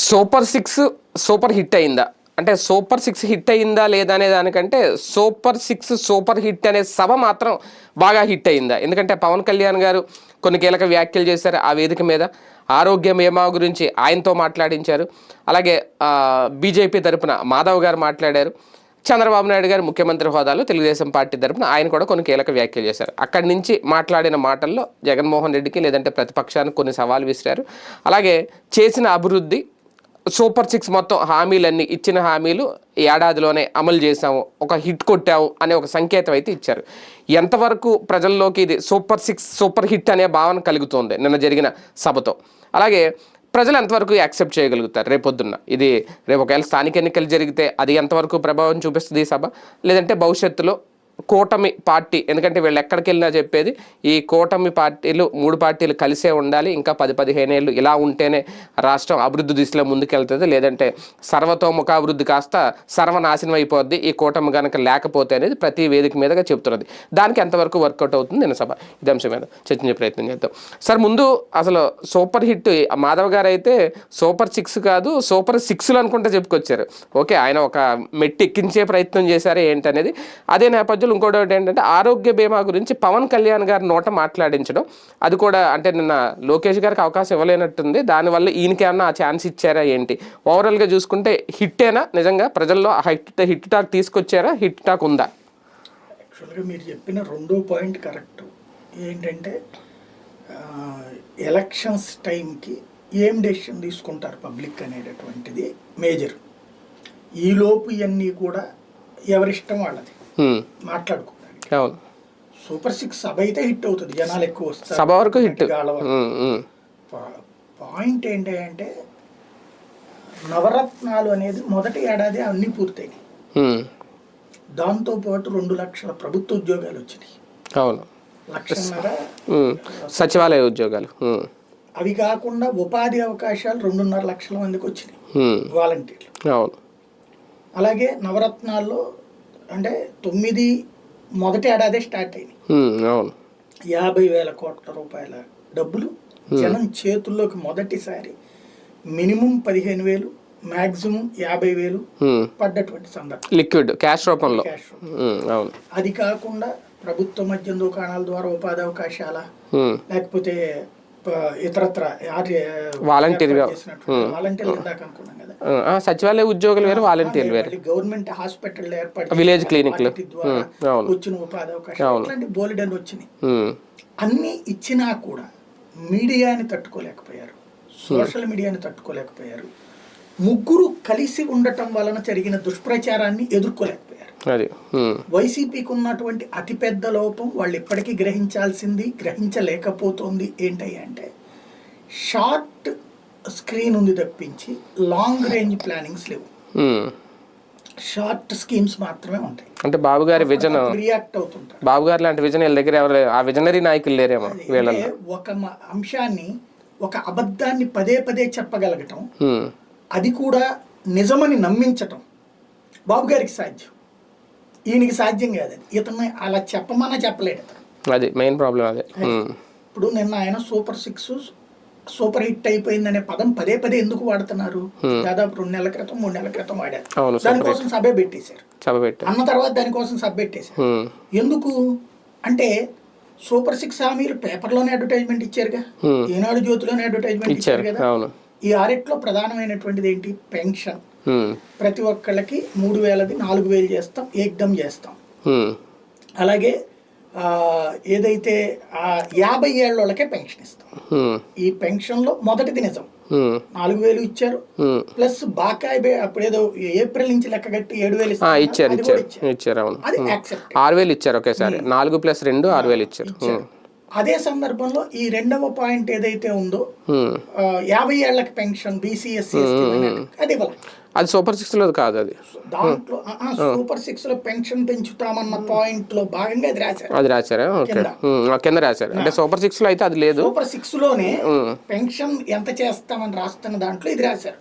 Super six super hit అయిందా అంటే super six hit అయిందా లేదా అనే దానికంటే సూపర్ సిక్స్ సూపర్ హిట్ అనే సభ మాత్రం బాగా హిట్ అయిందా. ఎందుకంటే పవన్ కళ్యాణ్ గారు కొన్ని కీలక వ్యాఖ్యలు చేశారు ఆ వేదిక మీద. ఆరోగ్య బీమా గురించి ఆయనతో మాట్లాడించారు. అలాగే బీజేపీ తరపున మాధవ్ గారు మాట్లాడారు. చంద్రబాబు నాయుడు గారు ముఖ్యమంత్రి హోదాలో తెలుగుదేశం పార్టీ తరపున ఆయన కూడా కొన్ని కీలక వ్యాఖ్యలు చేశారు. అక్కడి నుంచి మాట్లాడిన మాటల్లో జగన్మోహన్ రెడ్డికి లేదంటే ప్రతిపక్షానికి కొన్ని సవాల్ విసిరారు. అలాగే చేసిన అభివృద్ధి సూపర్ సిక్స్ మొత్తం హామీలన్నీ ఇచ్చిన హామీలు ఏడాదిలోనే అమలు చేసాము, ఒక హిట్ కొట్టాము అనే ఒక సంకేతం అయితే ఇచ్చారు. ఎంతవరకు ప్రజల్లోకి ఇది సూపర్ సిక్స్ సూపర్ హిట్ అనే భావన కలుగుతోంది నిన్న జరిగిన సభతో? అలాగే ప్రజలు ఎంతవరకు యాక్సెప్ట్ చేయగలుగుతారు రేపొద్దున్న? ఇది రేపు ఒకవేళ స్థానిక ఎన్నికలు జరిగితే అది ఎంతవరకు ప్రభావం చూపిస్తుంది ఈ సభ? లేదంటే భవిష్యత్తులో కూటమి పార్టీ, ఎందుకంటే వీళ్ళు ఎక్కడికి వెళ్ళినా చెప్పేది ఈ కూటమి పార్టీలు 3 పార్టీలు కలిసే ఉండాలి, ఇంకా 10-15 ఏళ్ళు ఇలా ఉంటేనే రాష్ట్రం అభివృద్ధి దిశలో ముందుకెళ్తుంది, లేదంటే సర్వతోముఖాభివృద్ధి కాస్త సర్వనాశనం అయిపోద్ది ఈ కూటమి కనుక లేకపోతే అనేది ప్రతి వేదిక మీదగా చెప్తున్నది. దానికి ఎంతవరకు వర్కౌట్ అవుతుంది నిన్న సభ? ఇది అంశం మీద చర్చించే ప్రయత్నం చేద్దాం. సార్, ముందు అసలు సూపర్ హిట్ మాధవ్ గారు అయితే సూపర్ సిక్స్ కాదు సూపర్ సిక్స్లు అనుకుంటే చెప్పుకొచ్చారు. ఓకే, ఆయన ఒక మెట్టి ఎక్కించే ప్రయత్నం చేశారు ఏంటనేది. అదే నేపథ్యంలో ఇంకోటి ఏంటంటే ఆరోగ్య బీమా గురించి పవన్ కళ్యాణ్ గారి నోట మాట్లాడించడం, అది కూడా అంటే నిన్న లోకేష్ గారికి అవకాశం ఇవ్వలేనట్టుంది. దానివల్ల ఈయనకేమన్నా ఆ ఛాన్స్ ఇచ్చారా ఏంటి? ఓవరాల్గా చూసుకుంటే హిట్టేనా నిజంగా? ప్రజల్లో హిట్ టాక్ తీసుకొచ్చారా? హిట్ టాక్ ఉందా? యాక్చువల్గా మీరు చెప్పిన రెండో పాయింట్ కరెక్ట్. ఏంటంటే ఎలక్షన్స్ టైంకి ఏం డెసిషన్ తీసుకుంటారు పబ్లిక్ అనేటటువంటిది మేజర్. ఈలోపు ఇవన్నీ కూడా ఎవరిష్టం వాళ్ళది మాట్లాడుకోవడానికి. సూపర్ సిక్స్ సభ అయితే హిట్ అవుతుంది, జనాలు ఎక్కువ వస్తారు, సభ వరకు హిట్. పాయింట్ ఏంటంటే నవరత్నాలు అనేది మొదటి ఏడాది అన్ని పూర్తయినాయి. దాంతోపాటు 2 లక్షల ప్రభుత్వ ఉద్యోగాలు వచ్చినాయి, 1,500,000 సచివాలయ ఉద్యోగాలు. అవి కాకుండా ఉపాధి అవకాశాలు 2.5 లక్షల మందికి వచ్చినాయి వాలంటీర్లు. అలాగే నవరత్నాల్లో అంటే 9 మొదటి ఏడాది స్టార్ట్ అయినాయి. 50,000 కోట్ల రూపాయల డబ్బులు జనం చేతుల్లోకి మొదటిసారి మినిమం 15,000 మాక్సిమం 50,000 పడ్డటువంటి సందర్భం లిక్విడ్ క్యాష్ రూపంలో. అది కాకుండా ప్రభుత్వ మద్యం దుకాణాల ద్వారా ఉపాధి అవకాశాల, లేకపోతే ఇతరత్ర వాలంటీర్లు ఇందాక అనుకున్నాం కదా, సచివాలయ ఉద్యోగులు వేరు, వాలంటీర్లు వేరు, గవర్నమెంట్ హాస్పిటల్ ఏర్పాటు, విలేజ్ క్లినిక్లు వచ్చిన ఉపాధి అవకాశాలు, ఇట్లాంటి బోలెడన్ వచ్చినాయి. అన్ని ఇచ్చినా కూడా మీడియాని తట్టుకోలేకపోయారు, సోషల్ మీడియాని తట్టుకోలేకపోయారు. ముగ్గురు కలిసి ఉండటం వలన జరిగిన దుష్ప్రచారాన్ని ఎదుర్కోలేకపోయారు. వైసీపీకి ఉన్నటువంటి అతిపెద్ద లోపం వాళ్ళు ఇప్పటికీ గ్రహించలేకపోతుంది ఏంటంటే అంటే షార్ట్ స్క్రీన్ ఉంది తప్పించి లాంగ్ రేంజ్ ప్లానింగ్స్ లేవు, షార్ట్ స్కీమ్స్ మాత్రమే ఉంటాయి. అంటే బాబు గారి విజన్ రియాక్ట్ అవుతుంటారు. బాబు గారు లాంటి విజన్ వీళ్ళ దగ్గర ఎవరు, ఆ విజనరీ నాయకులు లేరేమో. ఒక అంశాన్ని, ఒక అబద్ధాన్ని పదే పదే చెప్పగలగటం, అది కూడా నిజమని నమ్మించటం బాబు గారికి సాధ్యం, ఈయనకి సాధ్యం కాదు. అది ఇతన్ని అలా చెప్పమన్నా చెప్పలేడు. అది మెయిన్ ప్రాబ్లం. అదే ఇప్పుడు నిన్న ఆయన సూపర్ సిక్స్ సూపర్ హిట్ అయిపోయిందనే పదం పదే పదే ఎందుకు వాడుతున్నారు? దాదాపు 2 నెలల క్రితం 3 నెలల క్రితం వాడారు. దానికోసం సభ పెట్టేశారు. అన్న తర్వాత దానికోసం సభ పెట్టేశారు. ఎందుకు అంటే సూపర్ సిక్స్ హామీలు పేపర్లోనే అడ్వర్టైజ్మెంట్ ఇచ్చారుగా, ఈనాడు జ్యోతిలోనే అడ్వర్టైజ్మెంట్ ఇచ్చారు కదా. ఈ 6 ప్రధానమైనటువంటిది ఏంటి? పెన్షన్. ప్రతి ఒక్కళ్ళకి 3,000ది 4,000 చేస్తాం, ఏకదం చేస్తాం. అలాగే ఏదైతే 50 ఏళ్ళ వాళ్ళకే పెన్షన్ ఇస్తాం. ఈ పెన్షన్ లో మొదటిది నిజం, 4,000 ఇచ్చారు. ప్లస్ బాకాయి అప్పుడేదో ఏప్రిల్ నుంచి లెక్క కట్టి 7,000 ఇచ్చారు. అది యాక్సెప్ట్. 6,000 ఇచ్చారు ఒకేసారి, 4 + 2 6,000 ఇచ్చారు. అదే సందర్భంలో ఈ రెండవ పాయింట్ ఏదైతే ఉందో 50 ఏళ్లకి పెన్షన్, BC, SC, ST అది ఇవ్వాలి. అది సూపర్ 6లో కాదు అది. దాంట్లో సూపర్ 6 లో పెన్షన్ పెంచుతామన్న పాయింట్ లో భాగంగా అది రాశారా? ఓకే, కింద రాశారు. అంటే సూపర్ 6లో అయితే అది లేదు. సూపర్ 6 లోనే పెన్షన్ ఎంత చేస్తామని రాస్తున్న దాంట్లో ఇది రాశారు.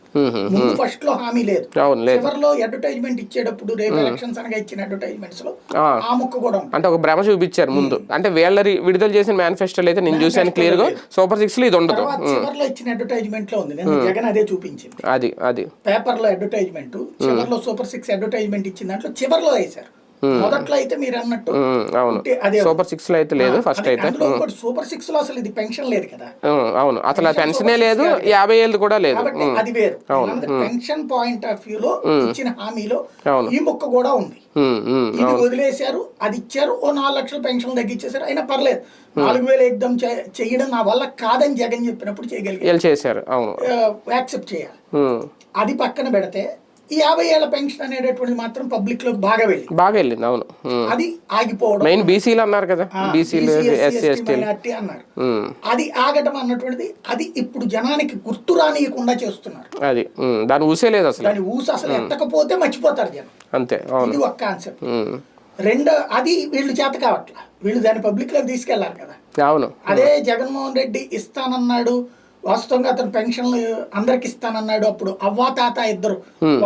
ముందు ఫస్ట్ లో హామీ లేదు, చివరిలో అడ్వర్టైజ్మెంట్ ఇచ్చేటప్పుడు రేపు ఎలక్షన్స్ అనగా ఇచ్చిన అడ్వర్టైజ్మెంట్స్ లో ఆ ముక్క కూడా ఉంది. అంటే ఒక భ్రమ చూపించారు ముందు. అంటే వీళ్ళ విడుదల చేసిన మేనిఫెస్టోలో అయితే నేను చూసాను క్లియర్ గా, సూపర్ 6లో ఇది ఉండదు. చివరిలో ఇచ్చిన అడ్వర్టైజ్మెంట్ లో ఉంది, నేను జగన్ అదే చూపించింది. అది పేపర్ లో అడ్వర్టైజ్మెంట్, చివరిలో సూపర్ 6 అడ్వర్టైజ్మెంట్ ఇచ్చిన దాంట్లో చివరిలో వేశారు. మొదట్లో అయితే మీరు అన్నట్టు అదే సూపర్ 6లో అయితే లేదు. ఫస్ట్ అయితే సూపర్ 6 లో అసలు ఇది పెన్షన్ లేదు కదా. అవును, అసలు పెన్షనే లేదు, 50 ఏళ్ళు కూడా లేదు. అది వేరు. పెన్షన్ పాయింట్ ఆఫ్ వ్యూ లో ఇచ్చిన హామీలో ఈ ముక్క కూడా ఉంది. ఇది వదిలేశారు, అది ఇచ్చారు, ఓ 4 లక్షల పెన్షన్ తగ్గించేశారు. అయినా పర్లేదు, 4,000 ఎగ్దం చేయడం నా వల్ల కాదని జగన్ చెప్పినప్పుడు చేశారు. అవును, యాక్సెప్ట్ చేయాలి. అది పక్కన పెడితే ఈ 50 ఏళ్ల పెన్షన్ అనేటటువంటిది మాత్రం పబ్లిక్ లో బాగా వెళ్ళింది. అవును, అది ఆగిపోవడం. మెయిన్ బీసీలు అన్నారు కదా, బీసీలు మైనారిటీ అన్నారు. అది ఆగటం అన్నటువంటిది అది ఇప్పుడు జనానికి గుర్తు రానియకుండా చేస్తున్నారు. అది దాని ఊసే లేదు అసలు. దాని ఊస అసలు ఎత్తకపోతే మర్చిపోతారు జనం, అంతే. ఇది ఒక కాన్సెప్ట్. అది వీళ్ళు చేత కావట్లా, వీళ్ళు దాన్ని పబ్లిక్ లోకి తీసుకెళ్లారు కదా. అవును, అదే జగన్మోహన్ రెడ్డి ఇస్తానన్నాడు, వాస్తవంగా అతను పెన్షన్లు అందరికి ఇస్తానన్నాడు. అప్పుడు అవ్వా తాత ఇద్దరు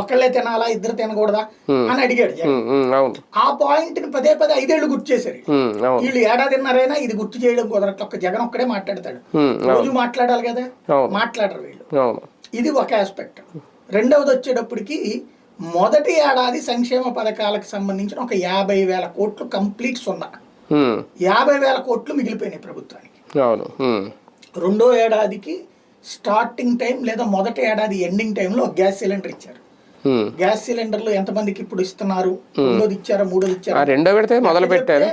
ఒకళ్ళే తినాలా, ఇద్దరు తినకూడదా అని అడిగాడు జగన్. ఆ పాయింట్ ని పదే 5 ఏళ్ళు గుర్తు చేశారు. వీళ్ళు ఏడాదిన్నరైనా ఇది గుర్తు చేయడం కుదరట్ల. ఒక్క జగన్ ఒక్కడే మాట్లాడతాడు, రోజు మాట్లాడాలి కదా, మాట్లాడరు వీళ్ళు. ఇది ఒక ఆస్పెక్ట్. రెండవది వచ్చేటప్పటికి మొదటి ఏడాది సంక్షేమ పథకాలకు సంబంధించిన ఒక 50,000 కోట్లు కంప్లీట్ సున్నా, 50,000 కోట్లు మిగిలిపోయినాయి ప్రభుత్వానికి. రెండో ఏడాదికి స్టార్టింగ్ టైం లేదా మొదటి ఏడాది ఎండింగ్ టైంలో గ్యాస్ సిలిండర్ ఇచ్చారు. గ్యాస్ సిలిండర్లు ఎంతమందికి ఇప్పుడు ఇస్తున్నారు? రెండోది ఇచ్చారా, మూడోది ఇచ్చారా? రెండో విడత మొదలు పెట్టారు,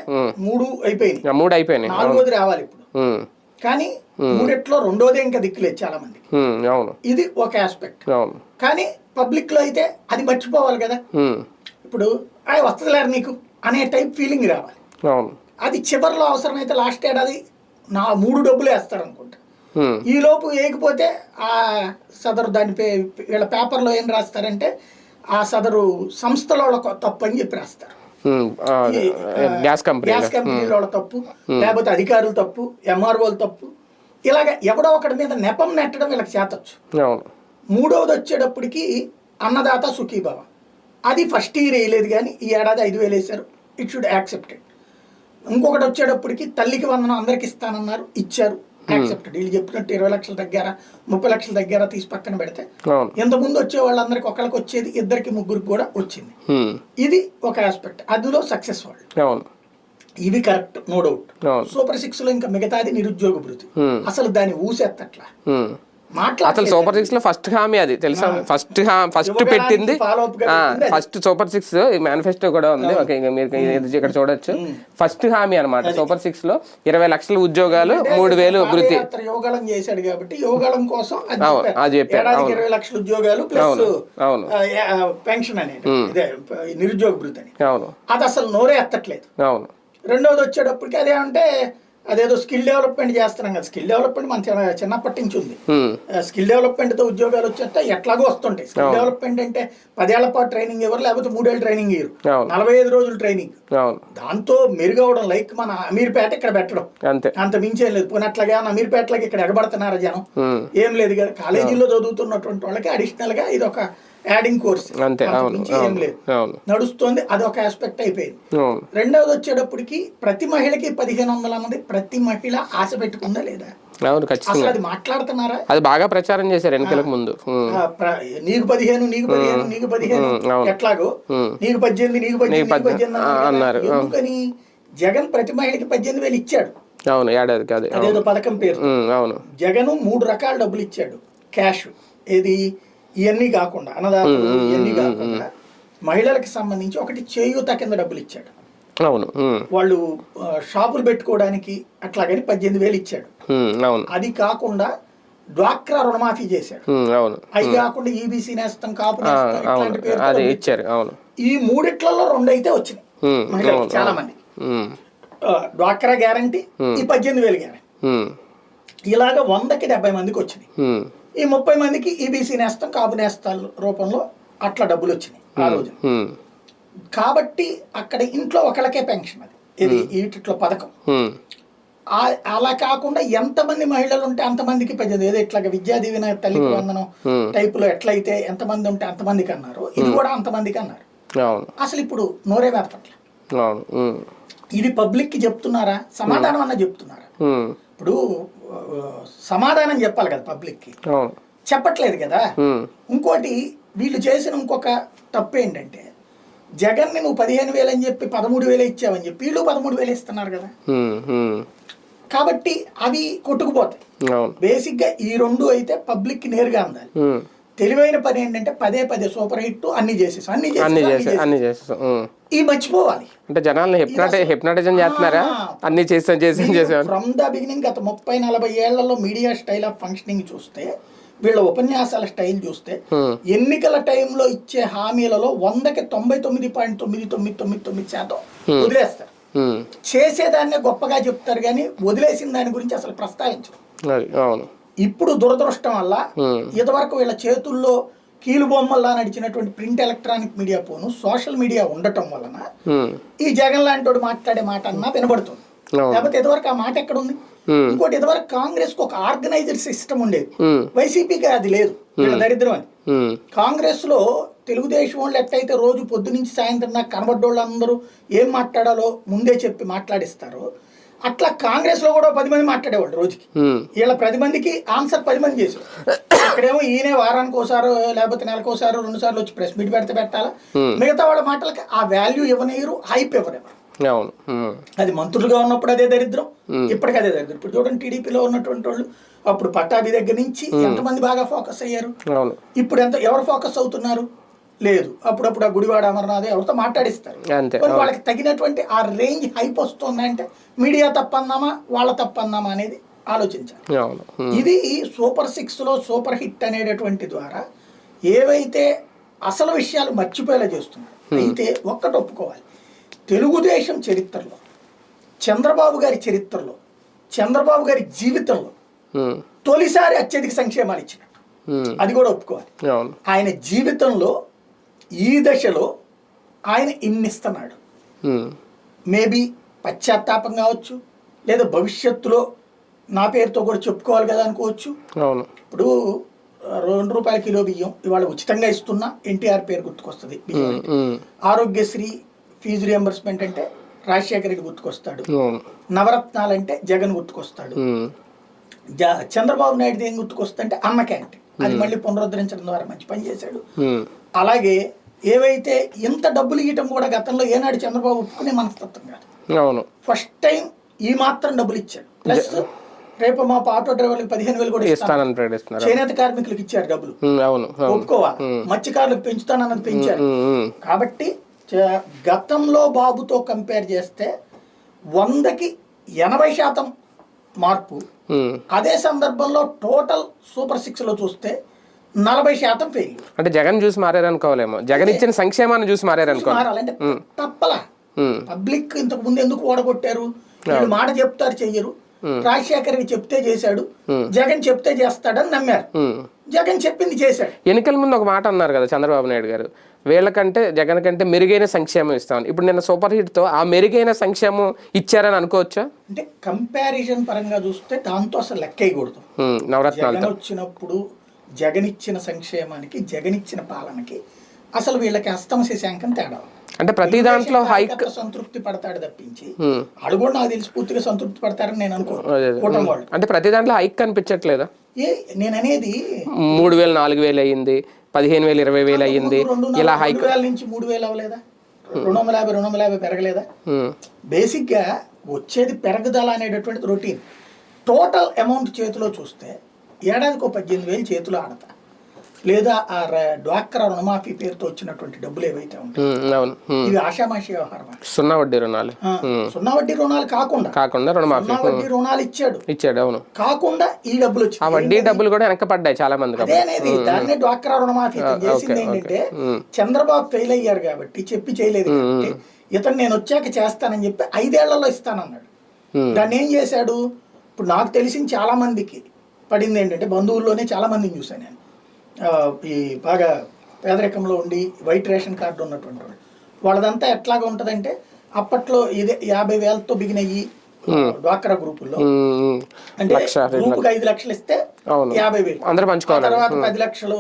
3 అయిపోయినాయి, 4వది రావాలి ఇప్పుడు. కానీ 3 రెండోదే ఇంకా దిక్కులేదు చాలా మందికి. ఇది ఒక ఆస్పెక్ట్. కానీ పబ్లిక్ లో అయితే అది మర్చిపోవాలి కదా. ఇప్పుడు వస్తుందిలేరు నీకు అనే టైప్ ఫీలింగ్ రావాలి. అది చివరిలో అవసరమైతే లాస్ట్ ఏడాది 3 డబ్బులు వేస్తారు అనుకుంటా. ఈ లోపు వేయకపోతే ఆ సదరు దాని వీళ్ళ పేపర్లో ఏం రాస్తారంటే ఆ సదరు సంస్థల తప్పు అని చెప్పి రాస్తారు. గ్యాస్ కంపెనీల తప్పు, లేకపోతే అధికారులు తప్పు, ఎంఆర్ఓలు తప్పు, ఇలాగ ఎవడో ఒకటి మీద నెపం నెట్టడం వీళ్ళకి చేతొచ్చు. 3వది వచ్చేటప్పటికి అన్నదాత సుఖీభవ, అది ఫస్ట్ ఇయర్ వేయలేదు కానీ ఈ ఏడాది 5,000 వేశారు. It should accepted. ఇంకొకటి వచ్చేటప్పటికి తల్లికి వందనం అందరికి ఇస్తానన్నారు, ఇచ్చారు, యాక్సెప్టెడ్. వీళ్ళు చెప్పినట్టు 20 లక్షల దగ్గర 30 లక్షల దగ్గర తీసి పక్కన పెడితే ఇంతకుముందు వచ్చే వాళ్ళందరికి ఒకరికి వచ్చేది, 2కి 3కి కూడా వచ్చింది. ఇది ఒక ఆస్పెక్ట్, అందులో సక్సెస్ వాళ్ళు. ఇవి కరెక్ట్, నో డౌట్. సూపర్ 6 లో ఇంకా మిగతాది నిరుద్యోగ భృతి, అసలు దాని ఊసెత్తట్లా. అసలు సూపర్ 6 లో ఫస్ట్ హామీ అది తెలుసా, ఫస్ట్ పెట్టింది ఫస్ట్ సూపర్ 6 మేనిఫెస్టో కూడా ఉంది. మీరు ఇక్కడ చూడొచ్చు, ఫస్ట్ హామీ అనమాట సూపర్ 6 లో 20 లక్షల ఉద్యోగాలు, 3,000 భృతి. యోగాళం చేశాడు కాబట్టి యోగాళం కోసం అది చెప్పారు. 20 లక్షల ఉద్యోగాలు ప్లస్ పెన్షన్ అనేది నిరుద్యోగ భృతి అని. అది అసలు నోరే ఎత్తట్లేదు. రెండోది వచ్చేటప్పటికి అదేమంటే అదేదో స్కిల్ డెవలప్మెంట్ చేస్తున్నాం కదా. స్కిల్ డెవలప్మెంట్ మన చిన్నప్పటి నుంచి ఉంది. స్కిల్ డెవలప్మెంట్ తో ఉద్యోగాలు వచ్చేస్తే ఎట్లాగో వస్తుంటాయి. స్కిల్ డెవలప్మెంట్ అంటే 10 ఏళ్ల పాటు ట్రైనింగ్ ఇవ్వరు, లేకపోతే 3 ఏళ్ళు ట్రైనింగ్ ఇవ్వరు, 45 రోజులు ట్రైనింగ్. దాంతో మెరుగవడం, లైక్ మన అమీర్పేట ఇక్కడ పెట్టడం, అంత మించేం లేదు. పోయినట్లాగా అమీర్పేటలోకి ఇక్కడ ఎగబడుతున్నారా జనం? ఏం లేదు కదా. కాలేజీలో చదువుతున్నటువంటి వాళ్ళకి అడిషనల్ గా ఇది ఒక యాడింగ్ కోర్స్, ఏం లేదు, నడుస్తుంది. అదొక ఆస్పెక్ట్ అయిపోయింది. రెండవది వచ్చేటప్పటికి ప్రతి మహిళకి 1,500 అన్నది ప్రతి మహిళ ఆశ పెట్టుకుందా లేదా? అసలు అది మాట్లాడుతున్నారా? అది బాగా ప్రచారం చేశారు ఎన్నికలకు ముందు. నీకు 15 నీకు 15 నీకు 15 ఎట్లాగో నీకు 18 నీకు 18 అన్నారు. ఎందుకని? జగన్ ప్రతి మహిళకి 18,000 ఇచ్చాడు. అవును, ఏడాది కాదు, అదేదో పథకం పేరు. అవును, జగన్ 3 రకాల డబ్బులు ఇచ్చాడు. క్యాష్, ఏది ఇవన్నీ కాకుండా అన్నదాతలు ఇవన్నీ కాకుండా మహిళలకు సంబంధించి ఒకటి చేయూత కింద డబ్బులు ఇచ్చాడు. అవును, వాళ్ళు షాపులు పెట్టుకోవడానికి అట్లాగని 18,000 ఇచ్చాడు. అది కాకుండా డ్వాక్రా రుణమాఫీ చేశాడు. అవి కాకుండా ఈబీసీ నేస్తం, కాపు నేస్తం ఇట్లాంటి పేరు ఇచ్చారు. ఈ 3 2 అయితే వచ్చినాయి మహిళలకు చాలా మంది. డ్వాక్రా గ్యారంటీ, ఈ 18,000 గ్యారంటీ, ఇలాగ 100కి 70 మందికి వచ్చినాయి. ఈ 30 మందికి ఈబీసీ నేస్తం, కాపు నేస్తాల రూపంలో అట్లా డబ్బులు వచ్చినాయి ఆ రోజు. కాబట్టి అక్కడ ఇంట్లో ఒకళ్ళకే పెన్షన్, అది ఇది ఇట్లా పథకం. అలా కాకుండా ఎంతమంది మహిళలు ఉంటే అంతమందికి పెద్దది, ఏదో ఇట్లా విద్యా దీవెన తల్లికి వందనం టైపులో ఎట్లయితే ఎంతమంది ఉంటే అంతమందికి అన్నారు, ఇది కూడా అంతమందికి అన్నారు. అసలు ఇప్పుడు నోరే వేపట్ల. ఇది పబ్లిక్ కి చెప్తున్నారా, సమాధానం అన్న చెప్తున్నారా? ఇప్పుడు సమాధానం చెప్పాలి కదా పబ్లిక్ కి, చెప్పట్లేదు కదా. ఇంకోటి వీళ్ళు చేసిన ఇంకొక తప్పు ఏంటంటే, జగన్ ని నువ్వు 15,000 అని చెప్పి 13,000 ఇచ్చావని చెప్పి వీళ్ళు 13,000 ఇస్తున్నారు కదా. కాబట్టి అవి కొట్టుకుపోతాయి. బేసిక్ గా ఈ రెండు అయితే పబ్లిక్ కి నేరుగా అందాలి. తెలివైన పని ఏంటంటే పదే పదే సూపర్ హిట్ అన్ని చేసేసాం ఈ మర్చిపోవాలి. అంటే జనాల్ని హిప్నాటిజం చేస్తున్నారా, అన్ని చేసాం. ఫ్రమ్ ద బిగినింగ్ గత 30-40 ఏళ్లలో మీడియా స్టైల్ ఆఫ్ ఫంక్షనింగ్ చూస్తే, వీళ్ళ ఉపన్యాసాల స్టైల్ చూస్తే, ఎన్నికల టైంలో ఇచ్చే హామీలలో 100కి 99.9999% వదిలేస్తారు. చేసేదాన్నే గొప్పగా చెప్తారు కానీ వదిలేసిన దాని గురించి అసలు ప్రస్తావించరు. ఇప్పుడు దురదృష్టం వల్ల ఇదివరకు వీళ్ళ చేతుల్లో కీలుబొమ్మల్లా నడిచినటువంటి ప్రింట్ ఎలక్ట్రానిక్ మీడియా పోను సోషల్ మీడియా ఉండటం వలన ఈ జగన్ లాంటి వాడు మాట్లాడే మాట అన్నా వినబడుతుంది. లేకపోతే ఇదివరకు ఆ మాట ఎక్కడ ఉంది? ఇంకోటి, ఇదివరకు కాంగ్రెస్ కు ఒక ఆర్గనైజర్ సిస్టమ్ ఉండేది, వైసీపీకి అది లేదు. వీళ్ళ దరిద్రం అది. కాంగ్రెస్ లో తెలుగుదేశం వాళ్ళు ఎట్లయితే రోజు పొద్దు నుంచి సాయంత్రం దాకా కనబడ్డోళ్ళు అందరూ ఏం మాట్లాడాలో ముందే చెప్పి మాట్లాడిస్తారో, అట్లా కాంగ్రెస్ లో కూడా 10 మంది మాట్లాడేవాళ్ళు రోజుకి. వీళ్ళ 10 మందికి ఆన్సర్ 10 మంది చేశారు. ఇక్కడేమో ఈయనే వారానికి ఒకసారి లేకపోతే నెలకోసారి 2 సార్లు వచ్చి ప్రెస్ మీట్ పెడితే పెట్టాలా. మిగతా వాళ్ళ మాటలకి ఆ వాల్యూ ఇవ్వనేరు, హైప్ ఇవ్వనేవారు. అది మంత్రులుగా ఉన్నప్పుడు అదే దరిద్రం, ఇప్పటికీ అదే దరిద్రం. ఇప్పుడు చూడండి, టీడీపీలో ఉన్నటువంటి వాళ్ళు అప్పుడు పట్టాభి దగ్గర నుంచి ఎంతమంది బాగా ఫోకస్ అయ్యారు, ఇప్పుడు ఎవరు ఫోకస్ అవుతున్నారు? లేదు. అప్పుడప్పుడు ఆ గుడివాడ అమర్నాథ్ ఎవరితో మాట్లాడిస్తారు. వాళ్ళకి తగినటువంటి ఆ రేంజ్ హైప్ వస్తుందంటే మీడియా తప్పందామా వాళ్ళ తప్పందామా అనేది ఆలోచించాలి. ఇది సూపర్ 6 లో సూపర్ హిట్ అనేటటువంటి ద్వారా ఏవైతే అసలు విషయాలు మర్చిపోయేలా చేస్తున్నారు. అయితే ఒక్కటి ఒప్పుకోవాలి, తెలుగుదేశం చరిత్రలో, చంద్రబాబు గారి చరిత్రలో, చంద్రబాబు గారి జీవితంలో తొలిసారి అత్యధిక సంక్షేమాలు ఇచ్చినట్టు అది కూడా ఒప్పుకోవాలి. ఆయన జీవితంలో ఈ దశలో ఆయన ఇన్నిస్తున్నాడు. మేబీ పశ్చాత్తాపం కావచ్చు, లేదా భవిష్యత్తులో నా పేరుతో కూడా చెప్పుకోవాలి కదా అనుకోవచ్చు. ఇప్పుడు ₹2 కిలో బియ్యం ఇవాళ ఉచితంగా ఇస్తున్నా ఎన్టీఆర్ పేరు గుర్తుకొస్తుంది. ఆరోగ్యశ్రీ ఫీజు రియంబర్స్మెంట్ అంటే రాజశేఖర రెడ్డి గుర్తుకొస్తాడు. నవరత్నాలు అంటే జగన్ గుర్తుకొస్తాడు. చంద్రబాబు నాయుడు ఏం గుర్తుకొస్తుందంటే అన్న క్యాంటీన్, అది మళ్ళీ పునరుద్ధరించడం ద్వారా మంచి పని చేశాడు. అలాగే ఏవైతే ఇంత డబ్బులు ఇవ్వటం కూడా గతంలో ఏనాడు చంద్రబాబు ఒప్పుకునే మనస్తత్వం కాదు. ఫస్ట్ టైం ఈ మాత్రం డబ్బులు ఇచ్చాడు. ప్లస్ రేపు మా ఆటో డ్రైవర్లకు 15,000 కూడా ఇస్తాను, చేనేత కార్మికులకు ఇచ్చారు డబ్బులు, ఒప్పుకోవాలి. మత్స్యకారులకు పెంచుతానన్నది పెంచారు. కాబట్టి గతంలో బాబుతో కంపేర్ చేస్తే 100కి 80% మార్పు. అదే సందర్భంలో టోటల్ సూపర్ 6 లో చూస్తే 40% ఫెయిల్యూర్. అంటే జగన్ చూసి మారారనుకోవాలేమో, జగన్ ఇచ్చిన సంక్షేమాన్ని చూసి మారాలంటే తప్పలా. పబ్లిక్ ఇంతకు ముందు ఎందుకు ఓడగొట్టారు? వీళ్ళు మాట చెప్తారు చెయ్యరు. రాజశేఖర్కి చెప్తే చేశాడు, జగన్ చెప్తే చేస్తాడని నమ్మారు. జగన్ చెప్పింది చేశాడు. ఎన్నికల ముందు ఒక మాట అన్నారు కదా చంద్రబాబు నాయుడు గారు, వీళ్ళకంటే జగన్ కంటే మెరుగైన సంక్షేమం ఇస్తామని. ఇప్పుడు నిన్న సూపర్ హిట్ తో ఆ మెరుగైన సంక్షేమం ఇచ్చారని అనుకోవచ్చా? అంటే కంపారిజన్ పరంగా చూస్తే దాంతో అసలు లెక్కేయకూడదు. నవరత్నాలు వచ్చినప్పుడు జగన్ ఇచ్చిన సంక్షేమానికి, జగన్ ఇచ్చిన పాలనకి అసలు వీళ్ళకి అస్తమ శశాంకం తేడా. అంటే ప్రతి దాంట్లో హైక్ సంతృప్తి పడతాడు తప్పించి వాళ్ళు కూడా నాకు తెలిసి పూర్తిగా సంతృప్తి పడతారని నేను అనుకోను. అంటే ప్రతి దాంట్లో హైక్ కనిపించట్లేదా? నేను అనేది 3,000 4,000 అయ్యింది, 15,000 20,000 అయ్యింది. ఇలా హైక్ 2,000 నుంచి 3,000 అవ్వలేదా? 250 పెరగలేదా? బేసిక్ గా వచ్చేది పెరగదల అనేటటువంటిది రొటీన్. టోటల్ అమౌంట్ చేతిలో చూస్తే ఏడాదికి 18,000 చేతిలో ఆడతా, లేదా ఆ డ్వాక్రా రుణమాఫీ పేరుతో వచ్చినటువంటి డబ్బులు ఏవైతే ఉంటాయి ఇవి ఆషామాషి వ్యవహారం. 0 వడ్డీ రుణాలు, 0 వడ్డీ రుణాలు కాకుండా రుణమాఫీ, 0 వడ్డీ రుణాలు ఇచ్చాడు. అవును, కాకుండా ఈ డబ్బులు వచ్చి ఆ వడ్డీ డబ్బులు కూడా వెనకపడ్డాయి చాలా మంది. అదేనేది దాన్నే డ్వాక్రా రుణమాఫీ చేసింది. ఏంటంటే చంద్రబాబు ఫెయిల్ అయ్యారు కాబట్టి, చెప్పి చేయలేదు కాబట్టి ఇతను నేను వచ్చాక చేస్తానని చెప్పి 5 ఏళ్లలో ఇస్తానన్నాడు. దాన్ని ఏం చేశాడు? ఇప్పుడు నాకు తెలిసిన చాలా మందికి పడింది ఏంటంటే, బంధువుల్లోనే చాలా మందిని చూశాను నేను, ఈ బాగా పేదరికంలో ఉండి వైట్ రేషన్ కార్డు ఉన్నటువంటి వాళ్ళు వాళ్ళదంతా ఎట్లాగా ఉంటుందంటే అప్పట్లో ఇదే 50,000తో బిగినయ్యి డ్వాక్రా గ్రూపుల్లో అంటే గ్రూపుకి 5 లక్షలు ఇస్తే 50,000 తర్వాత 10 లక్షలు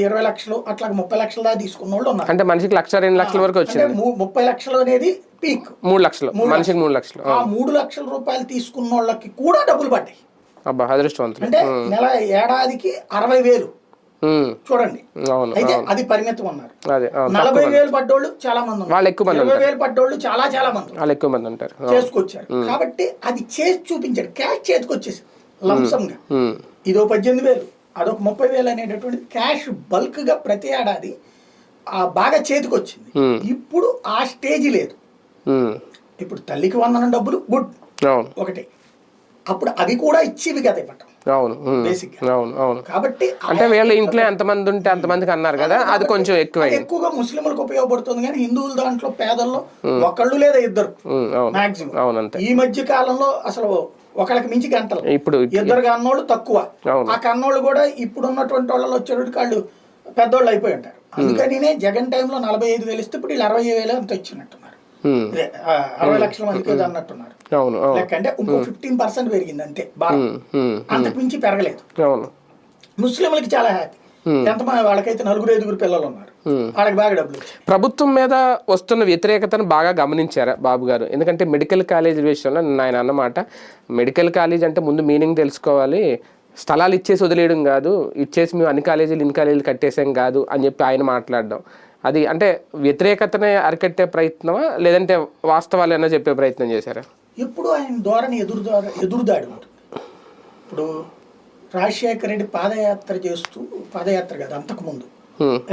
20 లక్షలు అట్లా 30 లక్షల దాకా తీసుకున్న వాళ్ళు ఉన్నారు. అంటే మనిషికి 1,00,000 2 లక్షల వరకు వచ్చింది. 30 లక్షలు అనేది పీక్. 3 లక్షలు మనిషికి 3 లక్షలు. ఆ 3 లక్షల రూపాయలు తీసుకున్న వాళ్ళకి కూడా డబ్బులు పడ్డాయి. అబ్బా అదృష్టవంతులు. అంటే ఏడాదికి 60,000 చూడండి. అయితే అది పరిమితం ఉన్నారు. 40,000 పడ్డోళ్ళు చాలా మంది ఉన్నారు, 20,000 పడ్డోళ్ళు చాలా చాలా మంది ఉంటారు, చేసుకొచ్చారు. కాబట్టి అది చేసి చూపించాడు, క్యాష్ చేతికి వచ్చేసి లంసంగా. ఇదో 18,000 అదొక 30,000 అనేటటువంటి క్యాష్ బల్క్ గా ప్రతి ఏడాది బాగా చేతికి వచ్చింది. ఇప్పుడు ఆ స్టేజ్ లేదు. ఇప్పుడు తల్లికి వందనం డబ్బులు గుడ్ ఒకటి, అప్పుడు అవి కూడా ఇచ్చేవి కదా ఇవ్వటం. కాబట్టి అంటే వీళ్ళ ఇంట్లో ఎంతమంది ఉంటే అంతమందికి అన్నారు కదా, అది కొంచెం ఎక్కువగా ముస్లింలకు ఉపయోగపడుతుంది. కానీ హిందువుల దాంట్లో పేదల్లో ఒకళ్ళు లేదా ఇద్దరు మాక్సిమం. ఈ మధ్య కాలంలో అసలు ఒకళ్ళకి మించి గంటలు, ఇప్పుడు ఇద్దరు కన్నోళ్ళు తక్కువ. ఆ కన్నోళ్ళు కూడా ఇప్పుడు ఉన్నటువంటి వాళ్ళలో వచ్చేటప్పుడు వాళ్ళు పెద్దోళ్ళు అయిపోయి ఉంటారు. అందుకని జగన్ టైంలో 45,000 ఇస్తే ఇప్పుడు వీళ్ళు 60,000 అంత ఇచ్చినట్టున్నారు. 60 లక్షల మందికి అన్నట్టున్నారు. అంటే ఇంకో 15% పెరిగింది అంతే, అంతకు మించి పెరగలేదు. ముస్లింలకి చాలా హ్యాపీ. ఎంతమంది వాళ్ళకైతే 4-5 పిల్లలు ఉన్నారు, వాళ్ళకి బాగా డబ్బులు. ప్రభుత్వం మీద వస్తున్న వ్యతిరేకతను బాగా గమనించారా బాబు గారు? ఎందుకంటే మెడికల్ కాలేజ్ విషయంలో ఆయన అన్నమాట, మెడికల్ కాలేజ్ అంటే ముందు మీనింగ్ తెలుసుకోవాలి, స్థలాలు ఇచ్చేసి వదిలేయడం కాదు, ఇచ్చేసి మేము అన్ని కాలేజీలు ఇన్ని కాలేజీలు కట్టేసాం కాదు అని చెప్పి ఆయన మాట్లాడడం. అది అంటే వ్యతిరేకతనే అరికట్టే ప్రయత్నమా, లేదంటే వాస్తవాలు ఏమైనా చెప్పే ప్రయత్నం చేశారా? ఇప్పుడు ఆయన ధోరణి ఎదురుదాడి ఉంటుంది. ఇప్పుడు రాజశేఖర రెడ్డి పాదయాత్ర కదా అంతకుముందు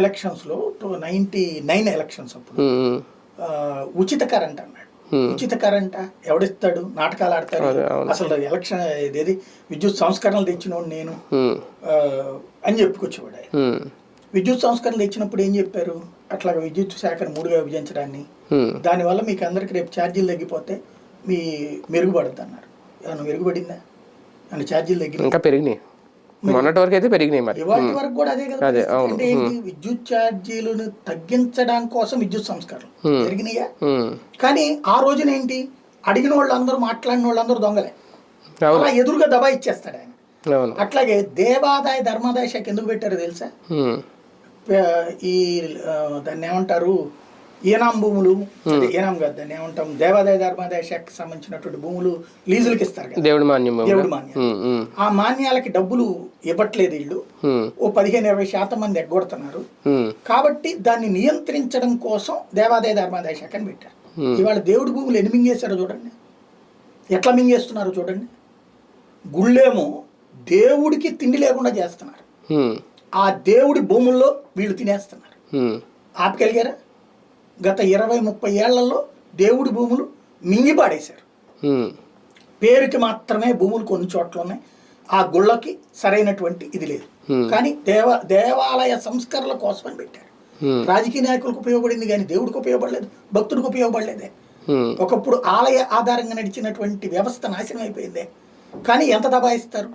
ఎలక్షన్స్ లో 99 ఎలక్షన్స్ అప్పుడు ఉచిత కరెంట్ అన్నాడు. ఉచిత కరెంట్ ఎవడిస్తాడు? నాటకాలు ఆడతారు. అసలు ఎలక్షన్ ఇదేది విద్యుత్ సంస్కరణలు తెచ్చినోడు నేను అని చెప్పుకొచ్చేవాడు ఆయన. విద్యుత్ సంస్కరణలు తెచ్చినప్పుడు ఏం చెప్పారు? అట్లాగా విద్యుత్ శాఖను 3గా విభజించడాన్ని, దానివల్ల మీకు అందరికి రేపు ఛార్జీలు తగ్గిపోతే మీ మెరుగుపడుద్ది అన్నారు. ఏమన్నా మెరుగుపడిందా? అని ఛార్జీలు తగ్గి ఇంకా పెరిగినాయి, మొన్నటి వరకు అయితే పెరిగినాయి, మరి ఇవాళ వరకు కూడా అదే కదా. అంటే ఏంటి? విద్యుత్ ఛార్జీలను తగ్గించడానికి కోసం విద్యుత్ సంస్కరణలు జరిగినాయా? కానీ ఆ రోజున ఏంటి? అడిగిన వాళ్ళందరూ మాట్లాడిన వాళ్ళందరూ దొంగలే, అలా ఎదురుగా దబా ఇచ్చేస్తాడు ఆయన. అట్లాగే దేవాదాయ ధర్మాదాయ శాఖ ఎందుకు పెట్టారో తెలుసా? ఈ దాన్ని ఏమంటారు, ఏనాం భూములు, ఏనాం కాదు దాన్ని ఏమంటాం, దేవాదాయ ధర్మాదాయ శాఖకి సంబంధించినటువంటి భూములు లీజులకి ఇస్తారు కదా, దేవుడి మాన్యం. ఆ మాన్యాలకి డబ్బులు ఇవ్వట్లేదు వీళ్ళు, ఓ 15-20% మంది ఎగ్గొడుతున్నారు. కాబట్టి దాన్ని నియంత్రించడం కోసం దేవాదాయ ధర్మాదాయ శాఖని పెట్టారు. ఇవాళ దేవుడి భూములు ఎన్ని మింగేశారో చూడండి, ఎట్లా మింగేస్తున్నారో చూడండి. గుళ్ళేమో దేవుడికి తిండి లేకుండా చేస్తున్నారు, ఆ దేవుడి భూముల్లో వీళ్ళు తినేస్తున్నారు. ఆపగలిగారా? గత 20-30 ఏళ్లలో దేవుడి భూములు మింగి పాడేశారు. పేరుకి మాత్రమే భూములు కొన్ని చోట్ల ఉన్నాయి, ఆ గుళ్ళకి సరైనటువంటి ఇది లేదు. కానీ దేవాలయ సంస్కరణల కోసమని పెట్టారు. రాజకీయ నాయకులకు ఉపయోగపడింది కానీ దేవుడికి ఉపయోగపడలేదు, భక్తుడికి ఉపయోగపడలేదే. ఒకప్పుడు ఆలయ ఆధారంగా నడిచినటువంటి వ్యవస్థ నాశనం అయిపోయిందే. కానీ ఎంత దబాయిస్తారు?